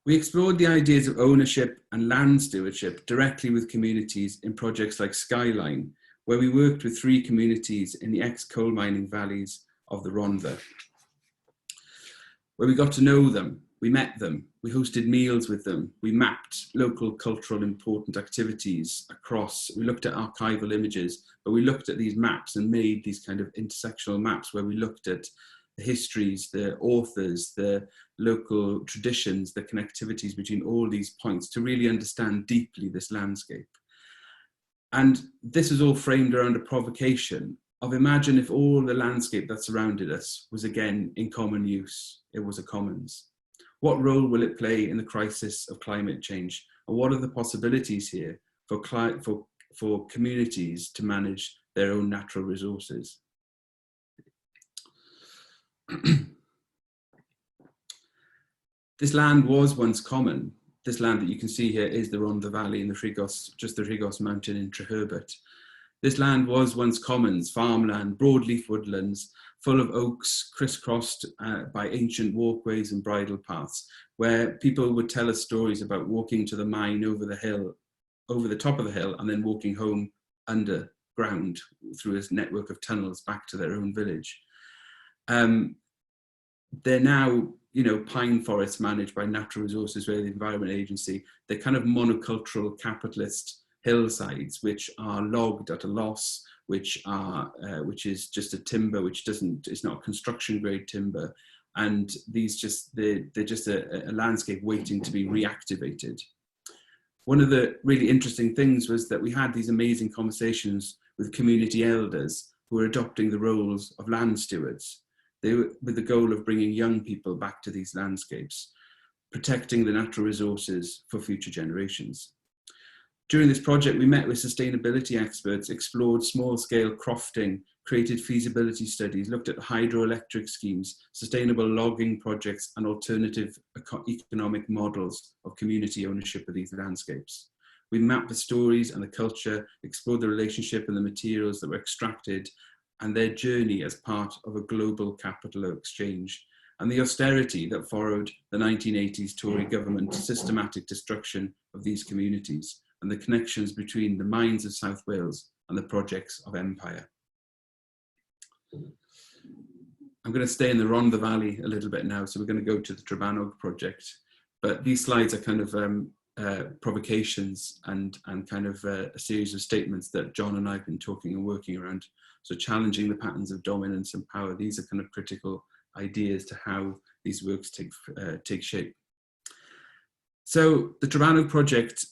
We explored the ideas of ownership and land stewardship directly with communities in projects like Skyline, where we worked with 3 communities in the ex-coal mining valleys of the Rhondda, where we got to know them, we met them, we hosted meals with them, we mapped local cultural important activities across, we looked at archival images, but we looked at these maps and made these kind of intersectional maps where we looked at the histories, the authors, the local traditions, the connectivities between all these points to really understand deeply this landscape. And this is all framed around a provocation of imagine if all the landscape that surrounded us was again in common use, it was a commons. What role will it play in the crisis of climate change? And what are the possibilities here for communities to manage their own natural resources? This land was once common. This land that you can see here is the Rhondda Valley in the Rhugos, just the Rhugos Mountain in Treherbert. This land was once commons, farmland, broadleaf woodlands, full of oaks, crisscrossed by ancient walkways and bridle paths, where people would tell us stories about walking to the mine over the hill, over the top of the hill, and then walking home underground through a network of tunnels back to their own village. They're now, pine forests managed by Natural Resources, where the Environment Agency. They're kind of monocultural capitalist hillsides, which are logged at a loss, which is just a timber, it's not construction grade timber, and they're just a landscape waiting to be reactivated. One of the really interesting things was that we had these amazing conversations with community elders who were adopting the roles of land stewards. They were with the goal of bringing young people back to these landscapes, protecting the natural resources for future generations. During this project, we met with sustainability experts, explored small-scale crofting, created feasibility studies, looked at hydroelectric schemes, sustainable logging projects, and alternative economic models of community ownership of these landscapes. We mapped the stories and the culture, explored the relationship and the materials that were extracted, and their journey as part of a global capital exchange, and the austerity that followed the 1980s Tory government's systematic destruction of these communities, and the connections between the mines of South Wales and the projects of empire. I'm going to stay in the Rhondda Valley a little bit now, so we're going to go to the Trebanog project. But these slides are kind of provocations and kind of a series of statements that John and I have been talking and working around. So challenging the patterns of dominance and power, these are kind of critical ideas to how these works take shape. So the Toronto project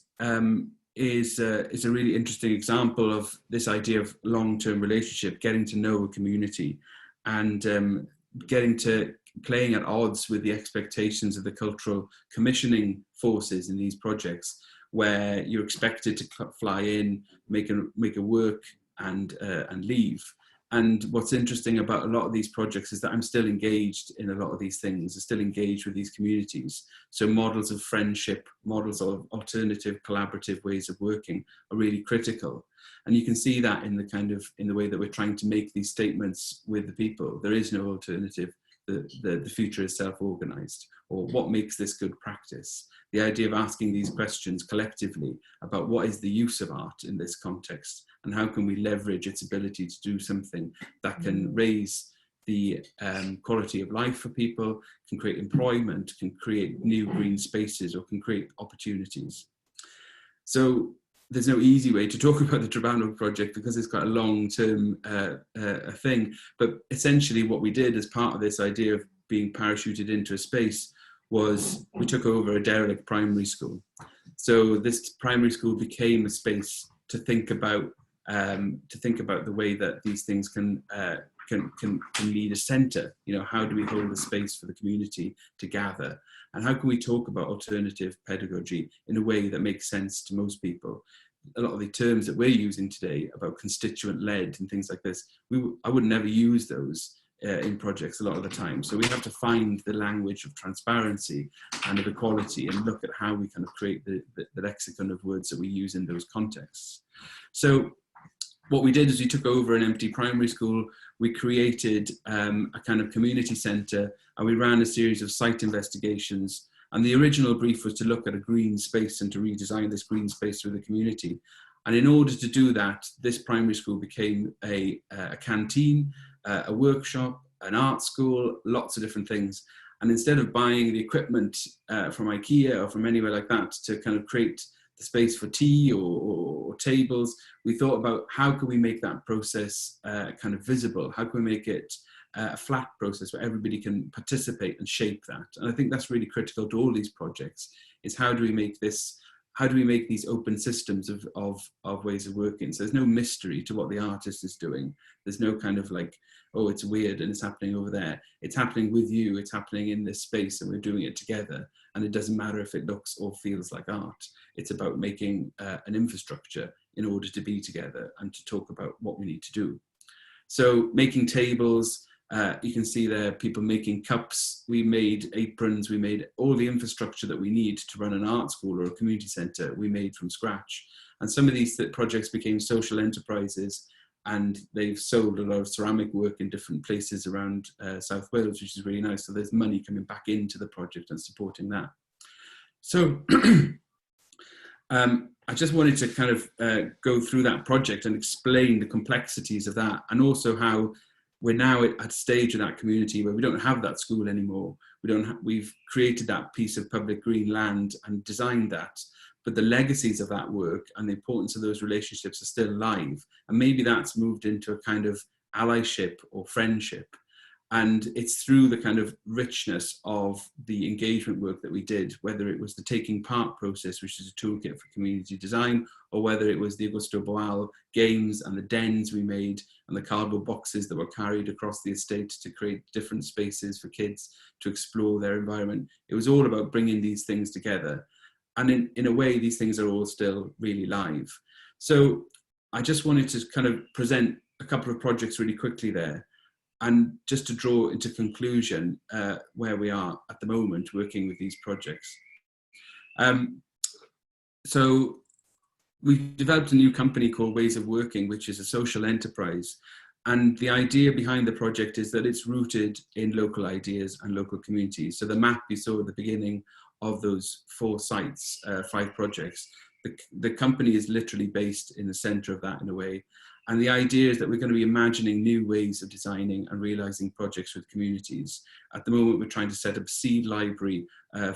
is a really interesting example of this idea of long-term relationship, getting to know a community and getting to playing at odds with the expectations of the cultural commissioning forces in these projects, where you're expected to fly in, make a work and leave. And what's interesting about a lot of these projects is that I'm still engaged in a lot of these things. I'm still engaged with these communities. So models of friendship, models of alternative collaborative ways of working are really critical. And you can see that in the way that we're trying to make these statements with the people. There is no alternative. The future is self-organized, or what makes this good practice? The idea of asking these questions collectively about what is the use of art in this context, and how can we leverage its ability to do something that can raise the quality of life for people, can create employment, can create new green spaces, or can create opportunities. So there's no easy way to talk about the Toronto project because it's quite a long-term thing. But essentially what we did as part of this idea of being parachuted into a space was we took over a derelict primary school. So this primary school became a space to think about the way that these things can need a centre. You know, how do we hold a space for the community to gather? And how can we talk about alternative pedagogy in a way that makes sense to most people? A lot of the terms that we're using today about constituent-led and things like this, I would never use those in projects a lot of the time. So we have to find the language of transparency and of equality and look at how we kind of create the lexicon of words that we use in those contexts. So what we did is we took over an empty primary school, we created a kind of community centre, and we ran a series of site investigations. And the original brief was to look at a green space and to redesign this green space through the community. And in order to do that, this primary school became a canteen, a workshop, an art school, lots of different things. And instead of buying the equipment from IKEA or from anywhere like that to kind of create the space for tea or tables, we thought about how can we make that process kind of visible? How can we make it a flat process where everybody can participate and shape that? And I think that's really critical to all these projects, is how do we make these open systems of ways of working? So there's no mystery to what the artist is doing. There's no kind of like, oh, it's weird and it's happening over there. It's happening with you, it's happening in this space, and we're doing it together. And it doesn't matter if it looks or feels like art. It's about making an infrastructure in order to be together and to talk about what we need to do. So making tables, you can see there people making cups, we made aprons, we made all the infrastructure that we need to run an art school or a community centre, we made from scratch. And some of these projects became social enterprises, and they've sold a lot of ceramic work in different places around South Wales, which is really nice. So there's money coming back into the project and supporting that. So I just wanted to kind of go through that project and explain the complexities of that, and also how we're now at a stage in that community where we don't have that school anymore. We've created that piece of public green land and designed that, but the legacies of that work and the importance of those relationships are still alive. And maybe that's moved into a kind of allyship or friendship. And it's through the kind of richness of the engagement work that we did, whether it was the taking part process, which is a toolkit for community design, or whether it was the Augusto Boal games and the dens we made and the cardboard boxes that were carried across the estate to create different spaces for kids to explore their environment. It was all about bringing these things together. And in a way, these things are all still really live. So I just wanted to kind of present a couple of projects really quickly there. And just to draw into conclusion where we are at the moment working with these projects. So we've developed a new company called Ways of Working, which is a social enterprise. And the idea behind the project is that it's rooted in local ideas and local communities. So the map you saw at the beginning of those 4 sites, 5 projects, the company is literally based in the center of that in a way. And the idea is that we're going to be imagining new ways of designing and realizing projects with communities. At the moment, we're trying to set up a seed library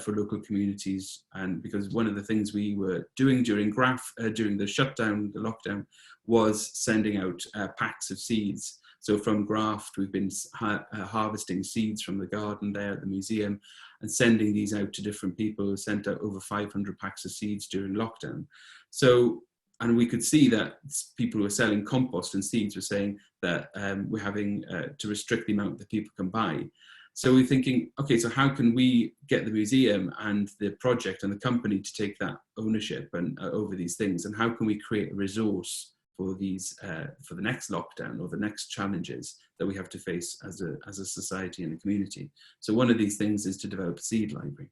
for local communities. And because one of the things we were doing during the shutdown, the lockdown, was sending out packs of seeds. So from Graft, we've been harvesting seeds from the garden there at the museum and sending these out to different people. We sent out over 500 packs of seeds during lockdown. So, and we could see that people who were selling compost and seeds were saying that we're having to restrict the amount that people can buy. So we're thinking, okay, so how can we get the museum and the project and the company to take that ownership and over these things? And how can we create a resource for these, for the next lockdown or the next challenges that we have to face as a society and a community? So one of these things is to develop a seed library.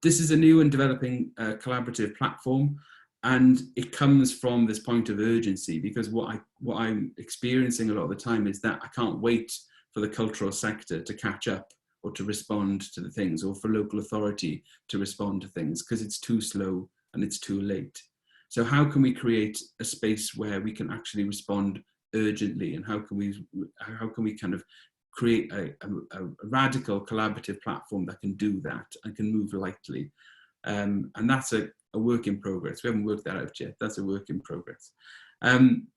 This is a new and developing collaborative platform. And it comes from this point of urgency, because what I'm experiencing a lot of the time is that I can't wait for the cultural sector to catch up or to respond to the things, or for local authority to respond to things, because it's too slow and it's too late. So how can we create a space where we can actually respond urgently, and how can we kind of create a radical collaborative platform that can do that and can move lightly? And that's a work in progress. We haven't worked that out yet. That's a work in progress. And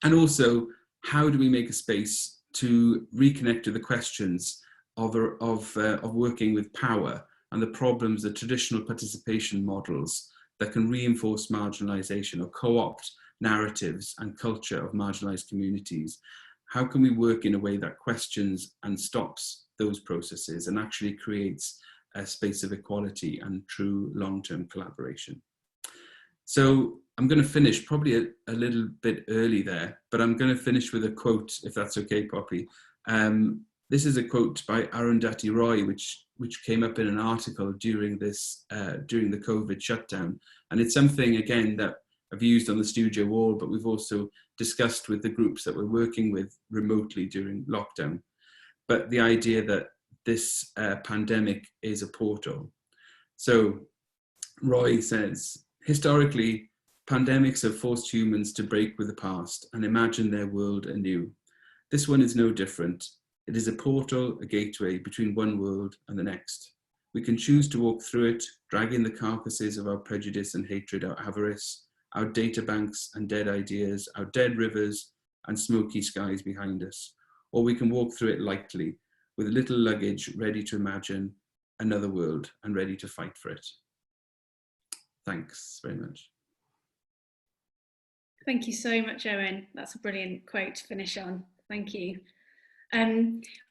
also, how do we make a space to reconnect to the questions of working with power and the problems, the traditional participation models that can reinforce marginalization or co-opt narratives and culture of marginalized communities? How can we work in a way that questions and stops those processes and actually creates a space of equality and true long-term collaboration? So I'm going to finish probably a little bit early there, but I'm going to finish with a quote, if that's okay, Poppy. This is a quote by Arundhati Roy, which came up in an article during the COVID shutdown. And it's something, again, that I've used on the studio wall, but we've also discussed with the groups that we're working with remotely during lockdown. But the idea that this pandemic is a portal. So Roy says, historically, pandemics have forced humans to break with the past and imagine their world anew. This one is no different. It is a portal, a gateway between one world and the next. We can choose to walk through it, dragging the carcasses of our prejudice and hatred, our avarice, our data banks and dead ideas, our dead rivers and smoky skies behind us. Or we can walk through it lightly, with a little luggage, ready to imagine another world and ready to fight for it. Thanks very much. Thank you so much, Owen. That's a brilliant quote to finish on. Thank you.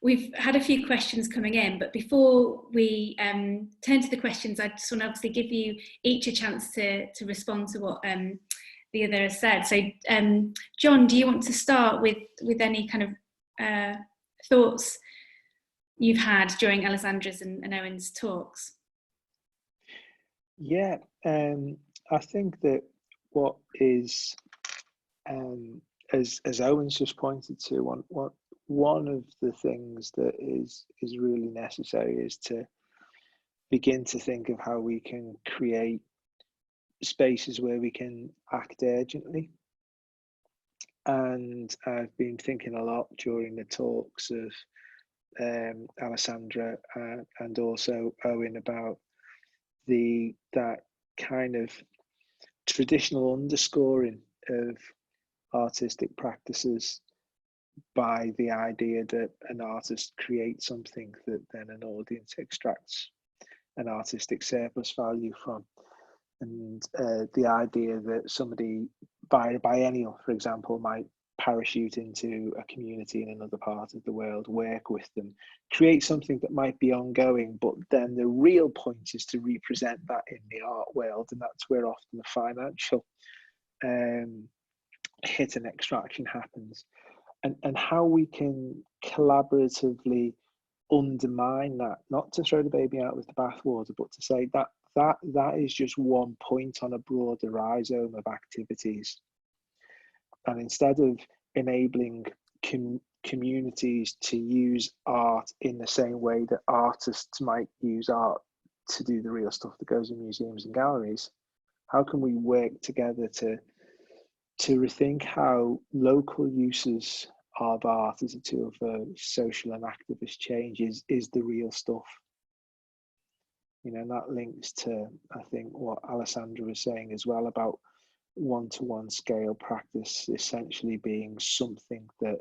We've had a few questions coming in, but before we turn to the questions, I just want to obviously give you each a chance to respond to what the other has said. So, John, do you want to start with any kind of thoughts you've had during Alessandra's and Owen's talks? Yeah, I think that what is, as Owen's just pointed to, one of the things that is really necessary is to begin to think of how we can create spaces where we can act urgently. And I've been thinking a lot during the talks of Alessandra and also Owen about that kind of traditional underscoring of artistic practices by the idea that an artist creates something that then an audience extracts an artistic surplus value from. And the idea that somebody, by a biennial, for example, might parachute into a community in another part of the world, work with them, create something that might be ongoing, but then the real point is to represent that in the art world, and that's where often the financial hit and extraction happens. And how we can collaboratively undermine that, not to throw the baby out with the bathwater, but to say that is just one point on a broader rhizome of activities. And instead of enabling communities to use art in the same way that artists might use art to do the real stuff that goes in museums and galleries, how can we work together to to rethink how local uses of art as a tool for social and activist change is the real stuff. You know, and that links to, I think, what Alessandra was saying as well about one-to-one scale practice essentially being something that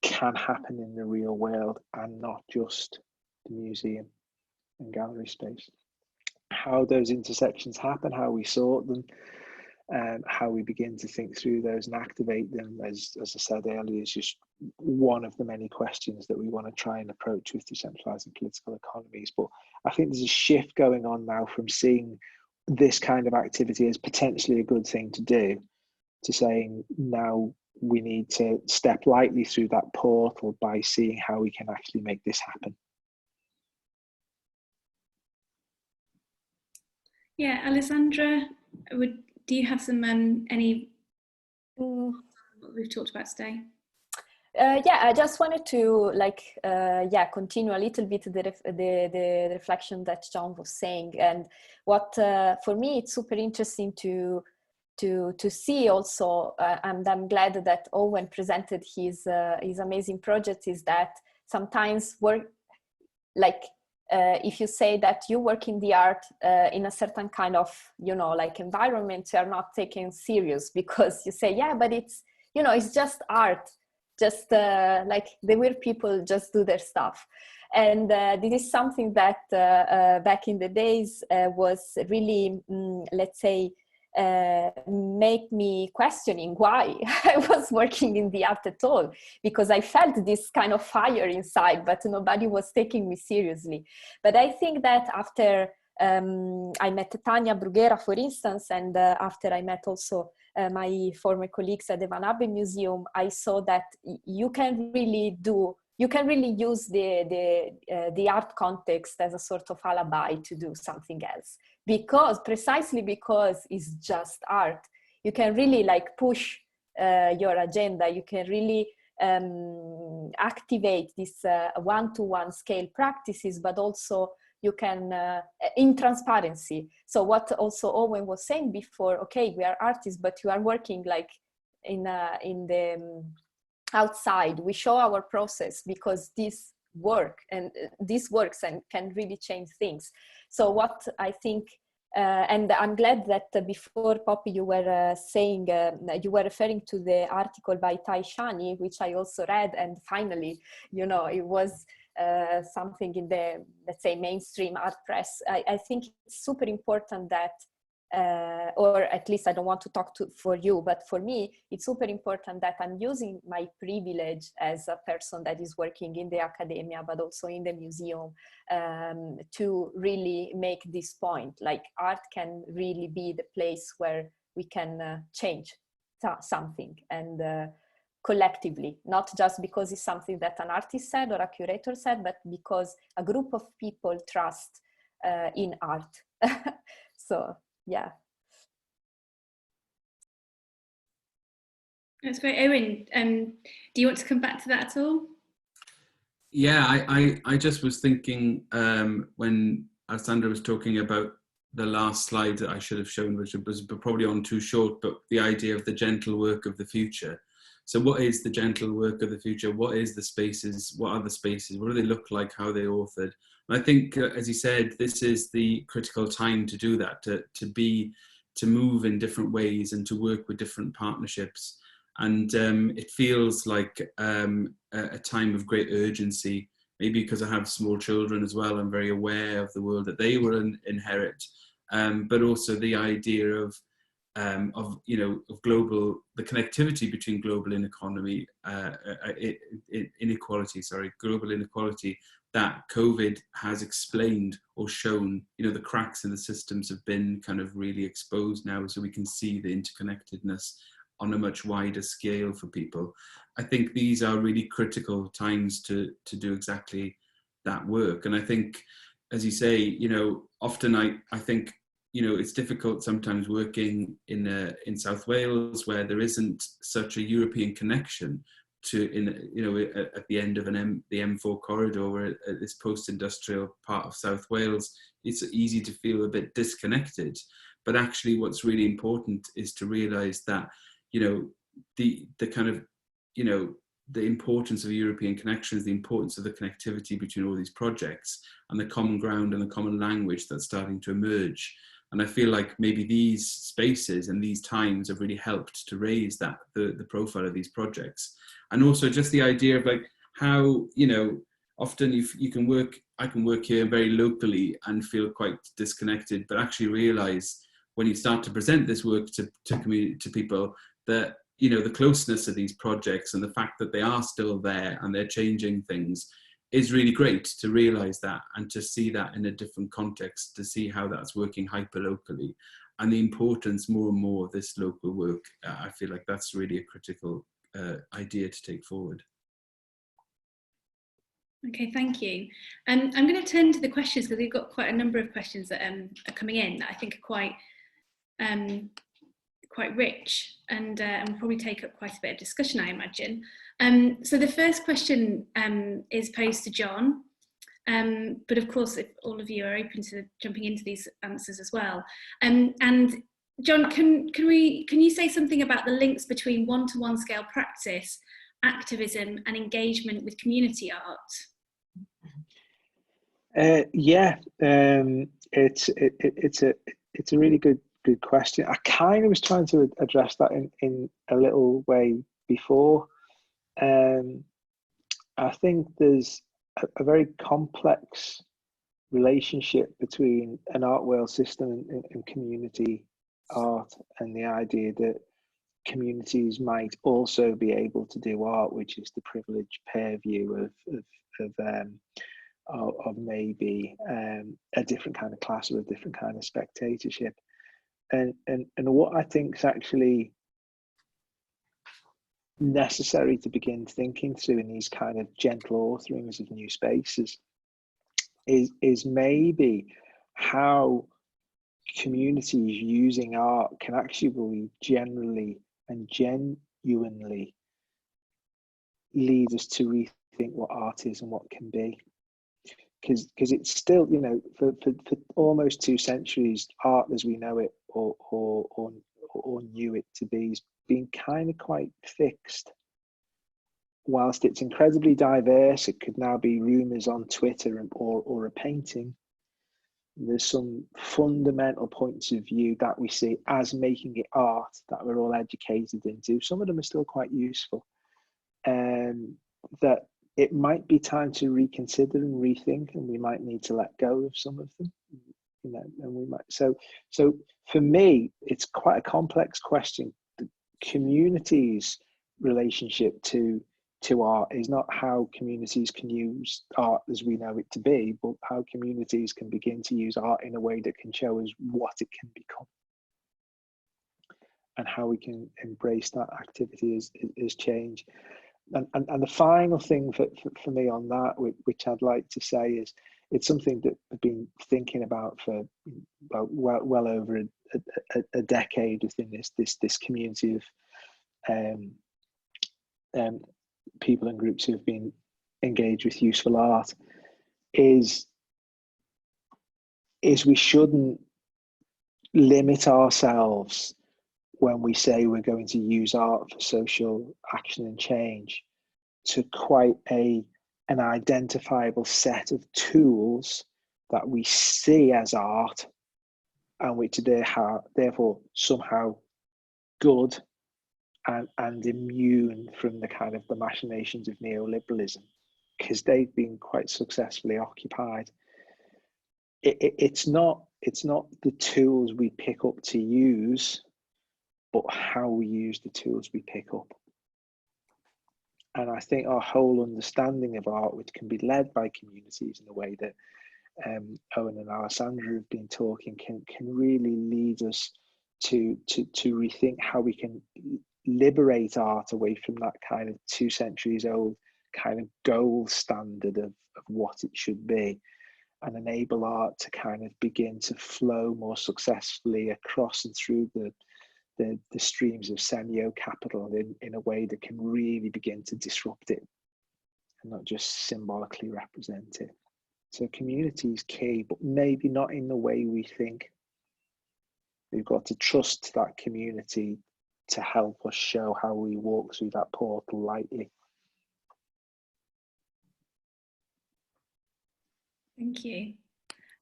can happen in the real world and not just the museum and gallery space. How those intersections happen, how we sort them, and how we begin to think through those and activate them, as I said earlier, is just one of the many questions that we want to try and approach with decentralizing political economies. But I think there's a shift going on now from seeing this kind of activity as potentially a good thing to do to saying now we need to step lightly through that portal by seeing how we can actually make this happen. Yeah, Alessandra, do you have some any what we've talked about today? Yeah, I just wanted to continue a little bit the reflection that John was saying, and what for me it's super interesting to see also, and I'm glad that Owen presented his amazing project, is that sometimes work if you say that you work in the art in a certain kind of, environment, you're not taken serious because you say, yeah, but it's, it's just art. Just like the weird people just do their stuff. And this is something that back in the days was really, let's say, make me questioning why I was working in the art at all, because I felt this kind of fire inside, but nobody was taking me seriously. But I think that after I met Tanya Bruguera, for instance, and after I met also my former colleagues at the Van Abbe Museum, I saw that you can really use the art context as a sort of alibi to do something else, precisely because it's just art. You can really push your agenda. You can really activate this one-to-one scale practices, but also you can in transparency. So what also Owen was saying before, okay, we are artists, but you are working in the outside. We show our process because this works and can really change things. So what I think, and I'm glad that before, Poppy, you were saying, you were referring to the article by Tai Shani, which I also read, and finally, it was something in the, let's say, mainstream art press. I think it's super important that, or at least I don't want to talk for you, but for me, it's super important that I'm using my privilege as a person that is working in the academia, but also in the museum, to really make this point. Like, art can really be the place where we can change something, and collectively, not just because it's something that an artist said or a curator said, but because a group of people trust in art. So, yeah. That's great. Owen, do you want to come back to that at all? Yeah, I just was thinking when Alessandra was talking about the last slide that I should have shown, which was probably on too short, but the idea of the gentle work of the future. So what is the gentle work of the future? What is the spaces? What are the spaces? What do they look like? How are they authored? And I think, as you said, this is the critical time to do that, to move in different ways and to work with different partnerships. And it feels like a time of great urgency, maybe because I have small children as well. I'm very aware of the world that they will inherit, but also the idea of global, the connectivity between global inequality, global inequality that COVID has explained or shown. The cracks in the systems have been kind of really exposed now, so we can see the interconnectedness on a much wider scale for people. I think these are really critical times to do exactly that work. And I think, as you say, often I think, it's difficult sometimes working in South Wales, where there isn't such a European connection at the end of the M4 corridor, at this post-industrial part of South Wales. It's easy to feel a bit disconnected. But actually what's really important is to realise that you know, the kind of, you know, the importance of European connections, the importance of the connectivity between all these projects, and the common ground and the common language that's starting to emerge. And I feel like maybe these spaces and these times have really helped to raise that, the profile of these projects. And also just the idea of like how, you know, often you can work, I can work here very locally and feel quite disconnected, but actually realize when you start to present this work to people that, you know, the closeness of these projects and the fact that they are still there and they're changing things is really great to realize that, and to see that in a different context, to see how that's working hyper locally, and the importance more and more of this local work. I feel like that's really a critical idea to take forward. Okay, thank you. I'm going to turn to the questions, because we've got quite a number of questions that are coming in that I think are quite rich, and will probably take up quite a bit of discussion, I imagine. So the first question is posed to John, but of course, if all of you are open to jumping into these answers as well. And John, can you say something about the links between one-to-one scale practice, activism, and engagement with community art? Yeah, it's a really good question. I kind of was trying to address that in a little way before. I think there's a very complex relationship between an art world system and community art, and the idea that communities might also be able to do art, which is the privileged purview of maybe a different kind of class or a different kind of spectatorship. And what I think is actually necessary to begin thinking through in these kind of gentle authoring of new spaces is maybe how communities using art can actually generally and genuinely lead us to rethink what art is and what can be. Because it's still, you know, for almost 2 centuries, art as we know it or knew it to be has been kind of quite fixed. Whilst it's incredibly diverse, it could now be rumours on Twitter or a painting. There's some fundamental points of view that we see as making it art that we're all educated into. Some of them are still quite useful. That it might be time to reconsider and rethink, and we might need to let go of some of them. You know, and we might. So for me, it's quite a complex question. The community's relationship to art is not how communities can use art as we know it to be, but how communities can begin to use art in a way that can show us what it can become, and how we can embrace that activity as change. And the final thing for me on that, which I'd like to say, is it's something that I've been thinking about for well over a decade within this community of people and groups who have been engaged with useful art, is we shouldn't limit ourselves when we say we're going to use art for social action and change to quite an identifiable set of tools that we see as art, and which are therefore somehow good and immune from the kind of the machinations of neoliberalism, because they've been quite successfully occupied. It's not the tools we pick up to use, but how we use the tools we pick up. And I think our whole understanding of art, which can be led by communities in the way that Owen and Alessandra have been talking, can really lead us to rethink how we can liberate art away from that kind of 2 centuries old kind of gold standard of what it should be, and enable art to kind of begin to flow more successfully across and through the streams of semio capital in a way that can really begin to disrupt it and not just symbolically represent it. So community is key, but maybe not in the way we think. We've got to trust that community to help us show how we walk through that portal lightly. Thank you.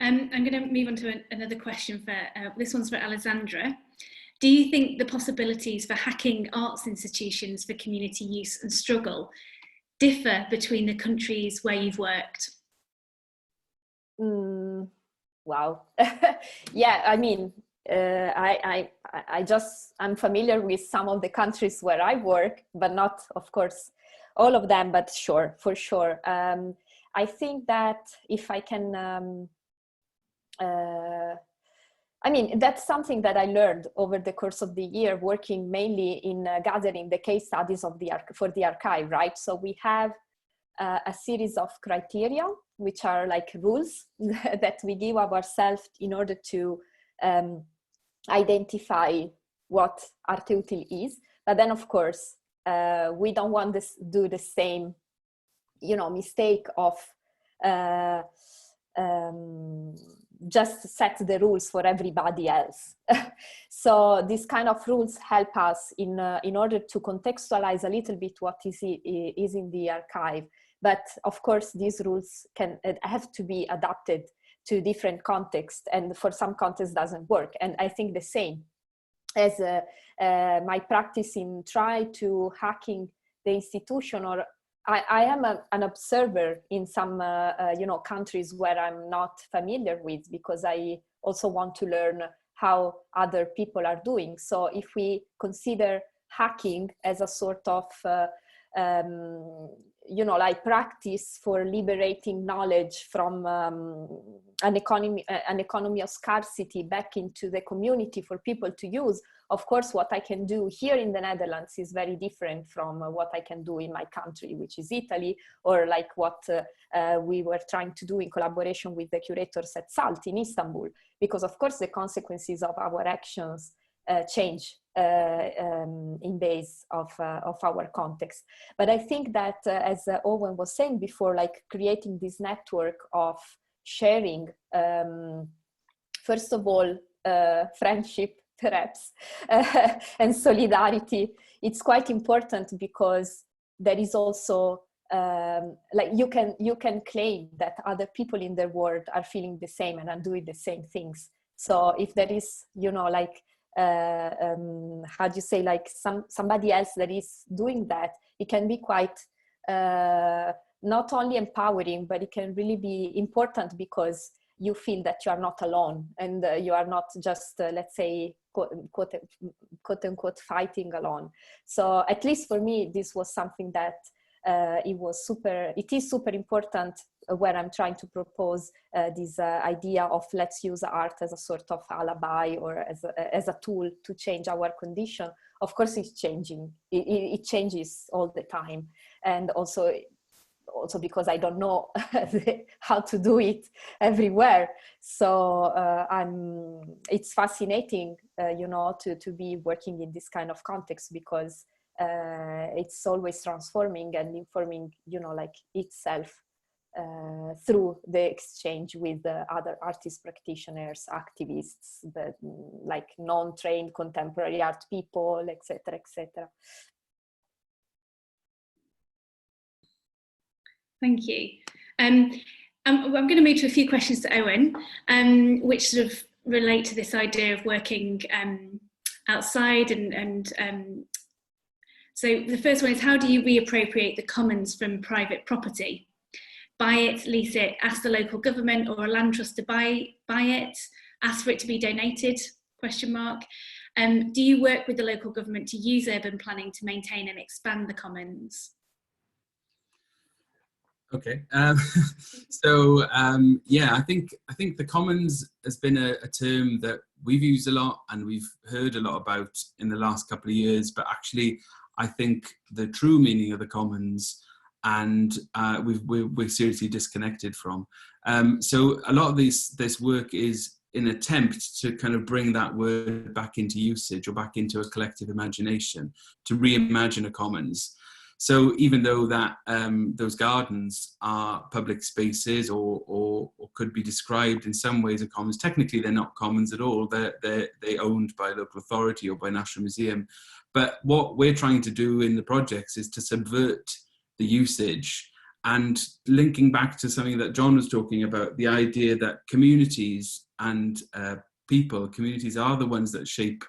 I'm going to move on to another question for, this one's for Alessandra. Do you think the possibilities for hacking arts institutions for community use and struggle differ between the countries where you've worked? Wow. Yeah, I mean, I'm familiar with some of the countries where I work, but not, of course, all of them, but sure, for sure. I think that if I can, I mean, that's something that I learned over the course of the year, working mainly in gathering the case studies of for the archive, right? So we have a series of criteria, which are like rules that we give ourselves in order to identify what art util is. But then, of course, we don't want to do the same, mistake of just set the rules for everybody else. So these kind of rules help us in order to contextualize a little bit what is in the archive. But of course, these rules have to be adapted to different contexts, and for some contexts doesn't work. And I think the same as my practice in try to hacking the institution, or I am an observer in some countries where I'm not familiar with, because I also want to learn how other people are doing. So if we consider hacking as a sort of like practice for liberating knowledge from an economy of scarcity back into the community for people to use. Of course, what I can do here in the Netherlands is very different from what I can do in my country, which is Italy, or like what we were trying to do in collaboration with the curators at SALT in Istanbul, because of course the consequences of our actions change in base of our context. But I think that as Owen was saying before, like creating this network of sharing, first of all, friendship perhaps, and solidarity, it's quite important, because there is also like you can claim that other people in the world are feeling the same and are doing the same things. So if there is, like how do you say, like somebody else that is doing that, it can be quite not only empowering, but it can really be important, because you feel that you are not alone, and you are not just let's say quote unquote fighting alone. So at least for me, this was something that it is super important, where I'm trying to propose this idea of let's use art as a sort of alibi, or as a tool to change our condition. Of course, it's changing. It changes all the time, and also because I don't know how to do it everywhere. So it's fascinating, to be working in this kind of context, because it's always transforming and informing, like itself through the exchange with other artists, practitioners, activists, but like non-trained contemporary art people, etc., etc. Thank you. I'm going to move to a few questions to Owen, which sort of relate to this idea of working outside. So the first one is, how do you reappropriate the commons from private property? Buy it, lease it, ask the local government or a land trust to buy it, ask for it to be donated, ? Do you work with the local government to use urban planning to maintain and expand the commons? Okay, yeah, I think the commons has been a term that we've used a lot and we've heard a lot about in the last couple of years, but actually I think the true meaning of the commons and we're seriously disconnected from. So a lot of this work is an attempt to kind of bring that word back into usage, or back into a collective imagination, to reimagine a commons. So even though that those gardens are public spaces or could be described in some ways as commons, technically they're not commons at all. They're owned by local authority or by National Museum. But what we're trying to do in the projects is to subvert the usage, and linking back to something that John was talking about, the idea that communities and communities are the ones that shape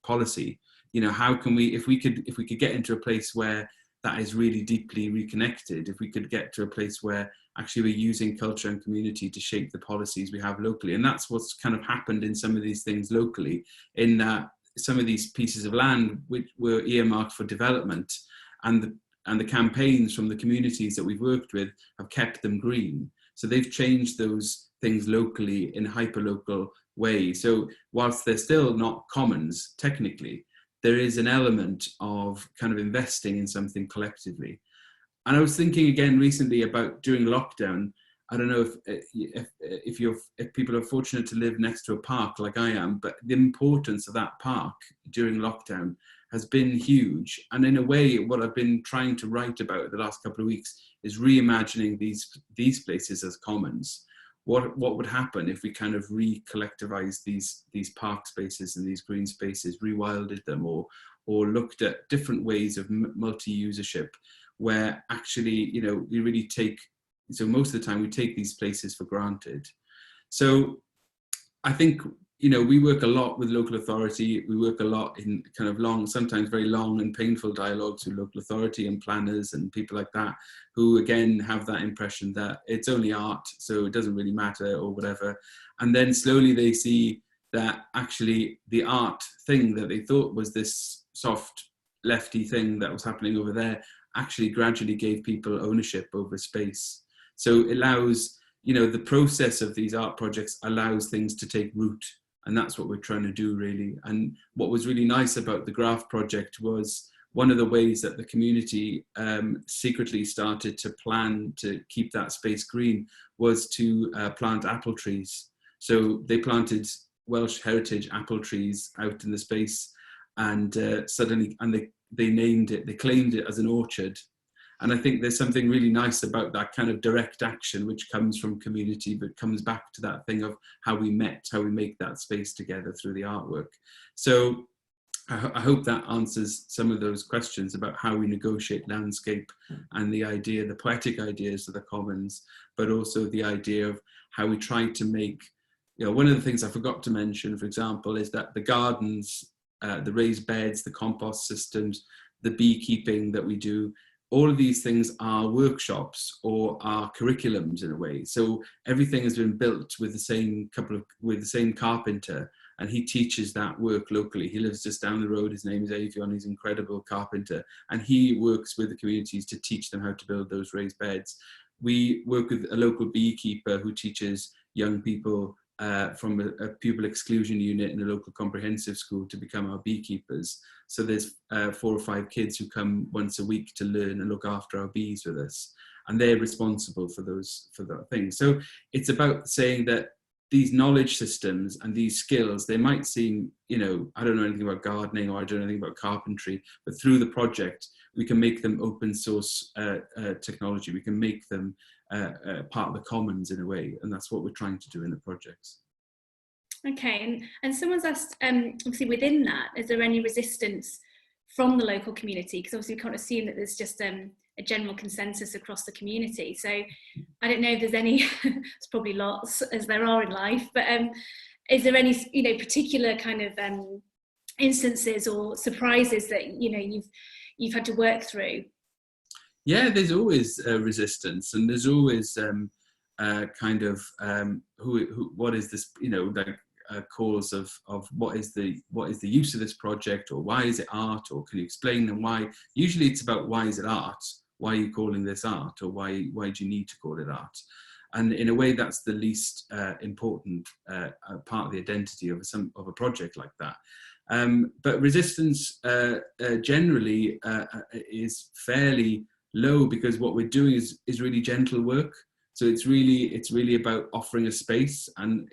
policy. You know, how can we, if we could get into a place where that is really deeply reconnected, if we could get to a place where actually we're using culture and community to shape the policies we have locally. And that's what's kind of happened in some of these things locally, in that some of these pieces of land which were earmarked for development, and the campaigns from the communities that we've worked with have kept them green. So they've changed those things locally in a hyperlocal way. So whilst they're still not commons technically, there is an element of kind of investing in something collectively. And I was thinking again recently about during lockdown. I don't know if people are fortunate to live next to a park like I am, but the importance of that park during lockdown has been huge. And in a way, what I've been trying to write about the last couple of weeks is reimagining these places as commons. What would happen if we kind of re-collectivized these park spaces and these green spaces, rewilded them, or looked at different ways of multi-usership, where actually, you know, we really take, so most of the time we take these places for granted. So I think, you know, we work a lot with local authority. We work a lot in kind of long, sometimes very long and painful dialogues with local authority and planners and people like that, who again have that impression that it's only art, so it doesn't really matter or whatever. And then slowly they see that actually the art thing that they thought was this soft lefty thing that was happening over there actually gradually gave people ownership over space. So it allows, you know, the process of these art projects allows things to take root. And that's what we're trying to do, really. And what was really nice about the Graph project was one of the ways that the community secretly started to plan to keep that space green was to plant apple trees. So they planted Welsh heritage apple trees out in the space, and suddenly, and they named it, they claimed it as an orchard. And I think there's something really nice about that kind of direct action, which comes from community, but comes back to that thing of how we met, how we make that space together through the artwork. So I hope that answers some of those questions about how we negotiate landscape and the idea, the poetic ideas of the commons, but also the idea of how we try to make, you know, one of the things I forgot to mention, for example, is that the gardens, the raised beds, the compost systems, the beekeeping that we do, all of these things are workshops or are curriculums in a way. So everything has been built with the same carpenter, and he teaches that work locally. He lives just down the road. His name is Avion. He's an incredible carpenter, and he works with the communities to teach them how to build those raised beds. We work with a local beekeeper who teaches young people from a pupil exclusion unit in a local comprehensive school to become our beekeepers. So there's 4 or 5 kids who come once a week to learn and look after our bees with us, and they're responsible for that thing. So it's about saying that these knowledge systems and these skills, they might seem, you know, I don't know anything about gardening, or I don't know anything about carpentry, but through the project, we can make them open source technology. We can make them part of the commons in a way, and that's what we're trying to do in the projects. Okay, and someone's asked, obviously within that, is there any resistance from the local community? Because obviously we can't assume that there's just a general consensus across the community. So I don't know if there's any, it's probably lots as there are in life, but is there any, you know, particular kind of instances or surprises that, you know, you've had to work through? Yeah, there's always resistance, and there's always kind of what is this, you know, like calls of what is the use of this project, or why is it art, or can you explain, and why? Usually it's about why is it art, why are you calling this art, or why do you need to call it art? And in a way, that's the least important part of the identity of a project like that. But resistance generally is fairly low, because what we're doing is really gentle work. So it's really about offering a space, and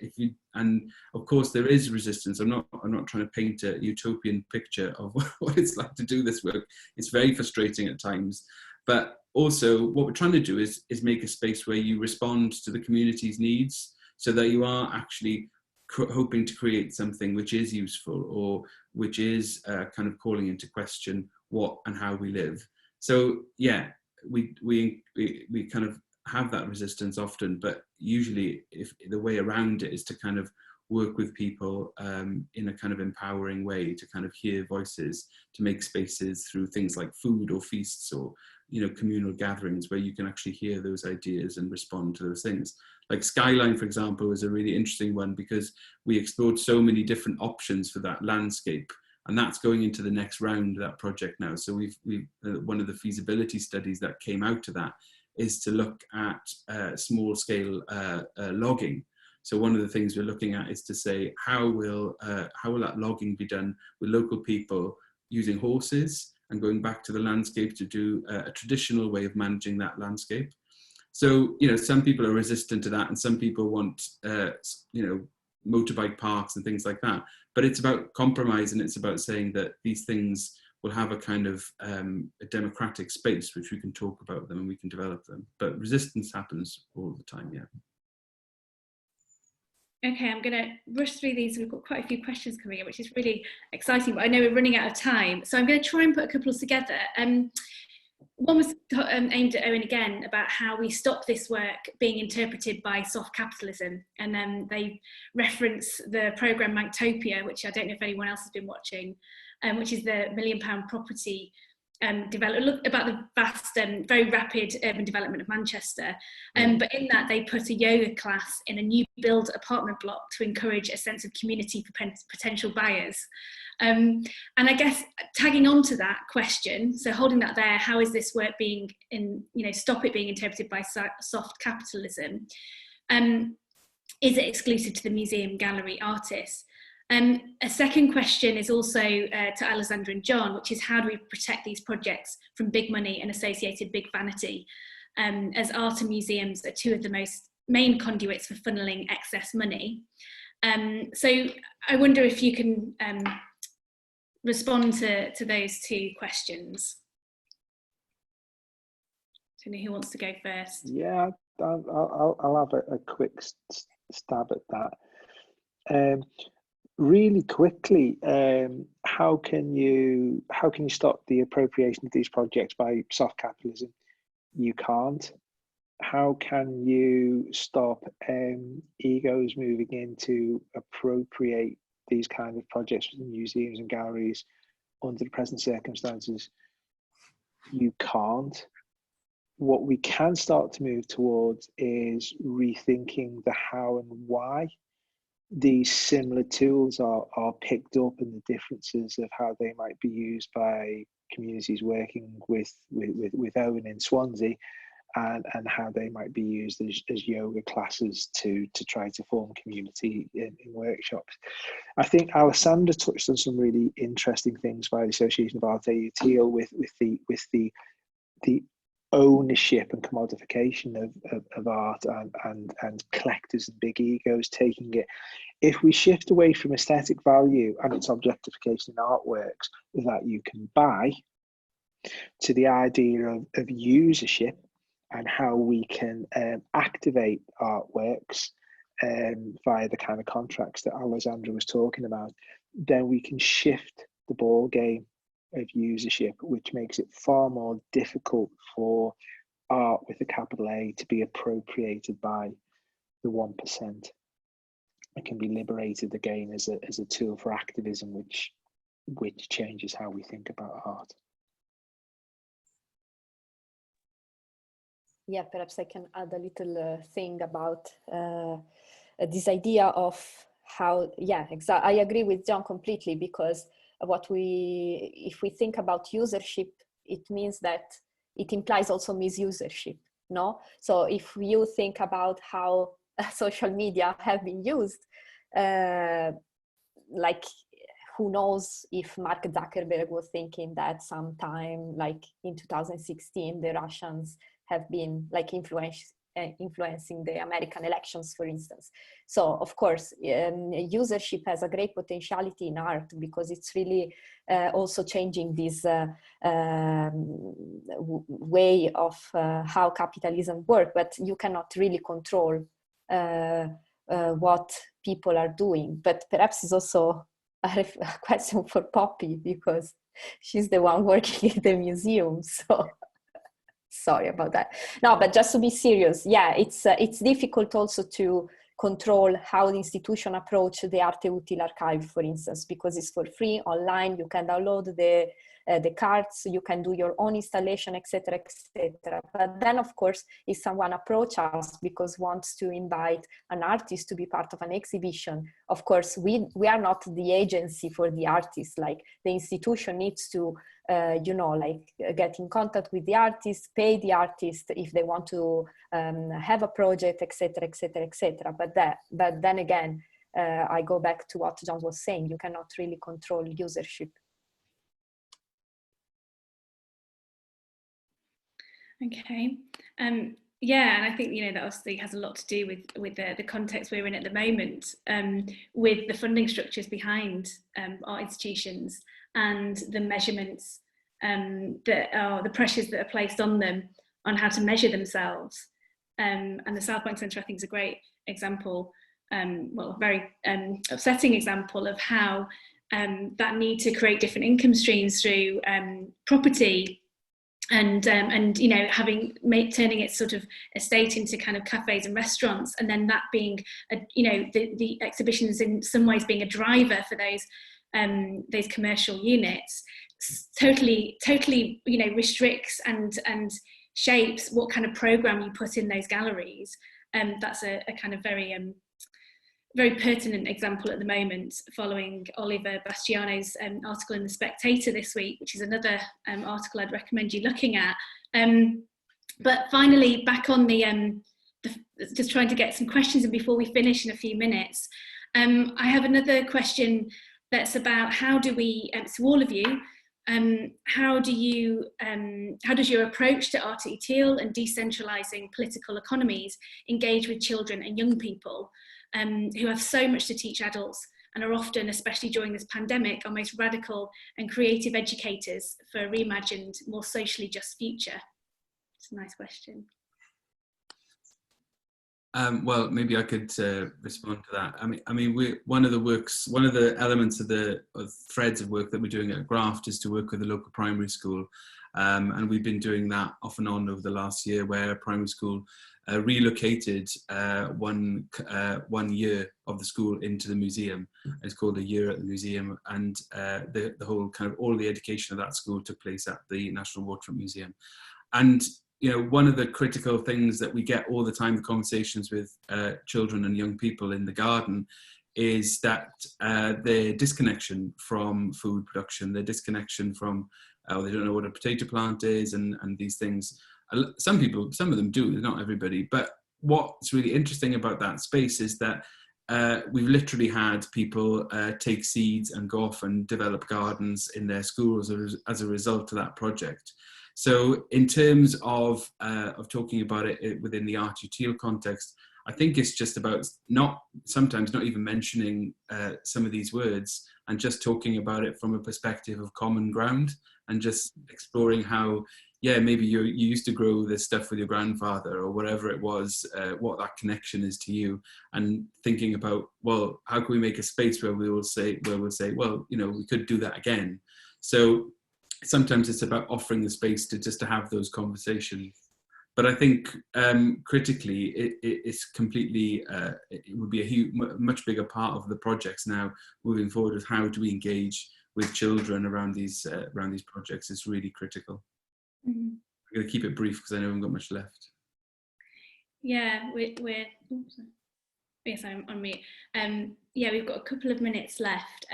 of course there is resistance. I'm not trying to paint a utopian picture of what it's like to do this work. It's very frustrating at times, but also what we're trying to do is make a space where you respond to the community's needs, so that you are actually hoping to create something which is useful, or which is kind of calling into question what and how we live. So yeah, we kind of have that resistance often, but usually if the way around it is to kind of work with people in a kind of empowering way, to kind of hear voices, to make spaces through things like food or feasts, or communal gatherings where you can actually hear those ideas and respond to those things. Like Skyline, for example, is a really interesting one, because we explored so many different options for that landscape, and that's going into the next round of that project now. So we've one of the feasibility studies that came out of that is to look at small scale logging. So one of the things we're looking at is to say, how will that logging be done with local people using horses, and going back to the landscape to do a traditional way of managing that landscape. So, some people are resistant to that, and some people want, motorbike parks and things like that. But it's about compromise, and it's about saying that these things will have a kind of a democratic space, which we can talk about them and we can develop them. But resistance happens all the time, yeah. Okay, I'm going to rush through these. We've got quite a few questions coming in, which is really exciting, but I know we're running out of time. So I'm going to try and put a couple together. One was aimed at Owen again, about how we stop this work being interpreted by soft capitalism. And then they reference the programme Manktopia, which I don't know if anyone else has been watching, which is the £1 million property development, about the vast and very rapid urban development of Manchester. But in that, they put a yoga class in a new build apartment block to encourage a sense of community for potential buyers. And I guess tagging on to that question, so holding that there, how is this work being stop it being interpreted by soft capitalism? Is it exclusive to the museum, gallery, artists? A second question is also to Alessandra and John, which is, how do we protect these projects from big money and associated big vanity, as art and museums are two of the most main conduits for funneling excess money? So I wonder if you can respond to those two questions. I don't know who wants to go first. Yeah, I'll have a quick stab at that. Really quickly, how can you stop the appropriation of these projects by soft capitalism? You can't. How can you stop egos moving in to appropriate these kind of projects within museums and galleries under the present circumstances? You can't. What we can start to move towards is rethinking the how and why these similar tools are picked up, and the differences of how they might be used by communities working with Owen in Swansea, and how they might be used as yoga classes to try to form community in workshops. I think Alessandra touched on some really interesting things by the Association of Arte Utile with the ownership and commodification of art and collectors and big egos taking it. If we shift away from aesthetic value and its objectification in artworks that you can buy, to the idea of usership and how we can activate artworks via the kind of contracts that Alessandra was talking about, then we can shift the ball game of usership, which makes it far more difficult for art with a capital A to be appropriated by the 1%. It can be liberated again as a tool for activism, which changes how we think about art. Yeah, perhaps I can add a little thing about this idea of how, yeah, exactly. I agree with John completely, because if we think about usership, it means that it implies also misusership, no? So if you think about how social media have been used, like, who knows if Mark Zuckerberg was thinking that sometime, like in 2016, the Russians have been like influencing the American elections, for instance. So of course, usership has a great potentiality in art because it's really also changing this way of how capitalism works, but you cannot really control what people are doing. But perhaps it's also a question for Poppy, because she's the one working in the museum, so sorry about that. No, but just to be serious, yeah, it's difficult also to control how the institution approach the Arte Utile archive, for instance, because it's for free online. You can download the cards, you can do your own installation, etc., etc. But then, of course, if someone approaches us because wants to invite an artist to be part of an exhibition, of course, we are not the agency for the artist. Like, the institution needs to, get in contact with the artist, pay the artist if they want to have a project, etc., etc., etc. But then again, I go back to what John was saying. You cannot really control usership. Okay. Yeah, and I think, that obviously has a lot to do with the context we're in at the moment, with the funding structures behind our institutions and the measurements that are the pressures that are placed on them on how to measure themselves. And the South Bank Centre, I think, is a great example, a very upsetting example of how that need to create different income streams through property and turning its sort of estate into kind of cafes and restaurants, and then that being the exhibitions in some ways being a driver for those commercial units, totally restricts and shapes what kind of program you put in those galleries. That's a kind of very pertinent example at the moment, following Oliver Bastiano's article in The Spectator this week, which is another article I'd recommend you looking at. But finally, back on just trying to get some questions in before we finish in a few minutes. I have another question that's about how do we, to all of you, how does your approach to Arte Utile and decentralizing political economies engage with children and young people who have so much to teach adults and are often, especially during this pandemic, our most radical and creative educators for a reimagined, more socially just future? It's a nice question. Well, maybe I could respond to that. I mean, one of the elements of the threads of work that we're doing at Graft is to work with a local primary school, and we've been doing that off and on over the last year, where a primary school relocated one year of the school into the museum. It's called A Year at the Museum, and the whole kind of all the education of that school took place at the National Waterfront Museum. And one of the critical things that we get all the time, the conversations with children and young people in the garden, is that their disconnection from food production, their disconnection from, they don't know what a potato plant is, and these things. Some of them do, not everybody. But what's really interesting about that space is that we've literally had people take seeds and go off and develop gardens in their schools as a result of that project. So in terms of talking about it within the Arte Utile context, I think it's just about sometimes not even mentioning some of these words and just talking about it from a perspective of common ground, and just exploring how, maybe you used to grow this stuff with your grandfather or whatever it was, what that connection is to you, and thinking about, well, how can we make a space where we'll say, well, we could do that again. So sometimes it's about offering the space to have those conversations. But I think critically, it's completely, it would be a much bigger part of the projects now moving forward, with how do we engage with children around these projects is really critical. Mm-hmm. I'm going to keep it brief because I know I haven't got much left. Yeah, yes, I'm on mute. We've got a couple of minutes left.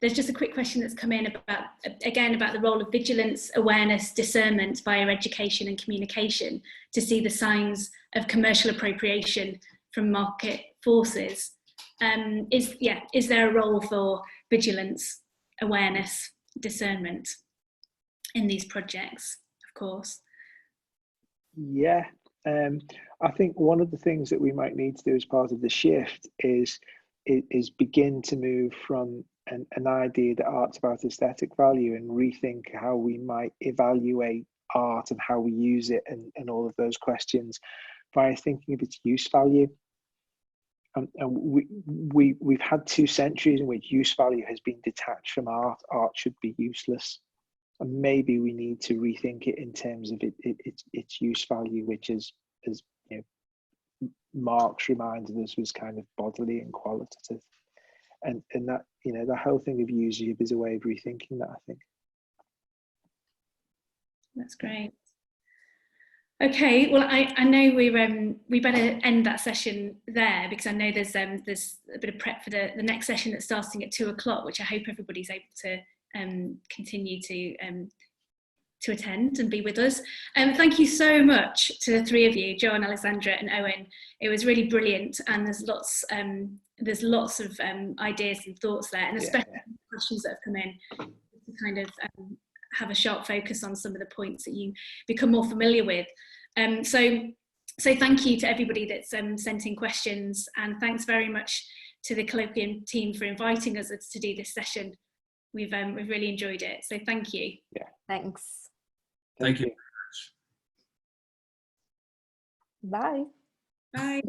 There's just a quick question that's come in about the role of vigilance, awareness, discernment via education and communication to see the signs of commercial appropriation from market forces. Is there a role for vigilance, awareness, discernment in these projects? Of course. Yeah. I think one of the things that we might need to do as part of the shift is begin to move from an idea that art's about aesthetic value and rethink how we might evaluate art and how we use it and all of those questions by thinking of its use value. And we've had 2 centuries in which use value has been detached from art. Art should be useless. And maybe we need to rethink it in terms of its use value, which is, as you know, Marx reminded us, was kind of bodily and qualitative. And that, you know, the whole thing of usership is a way of rethinking that, I think. That's great. Okay, well, I know we better end that session there, because I know there's a bit of prep for the next session that's starting at 2 o'clock, which I hope everybody's able to continue to attend and be with us. Thank you so much to the 3 of you, Joanne, Alexandra and Owen. It was really brilliant, and there's lots of ideas and thoughts there, and especially questions that have come in to kind of have a sharp focus on some of the points that you become more familiar with. So thank you to everybody that's sent in questions, and thanks very much to the Colloquium team for inviting us to do this session. We've really enjoyed it, so thank you. Yeah. Thanks. Thank you. Bye. Bye.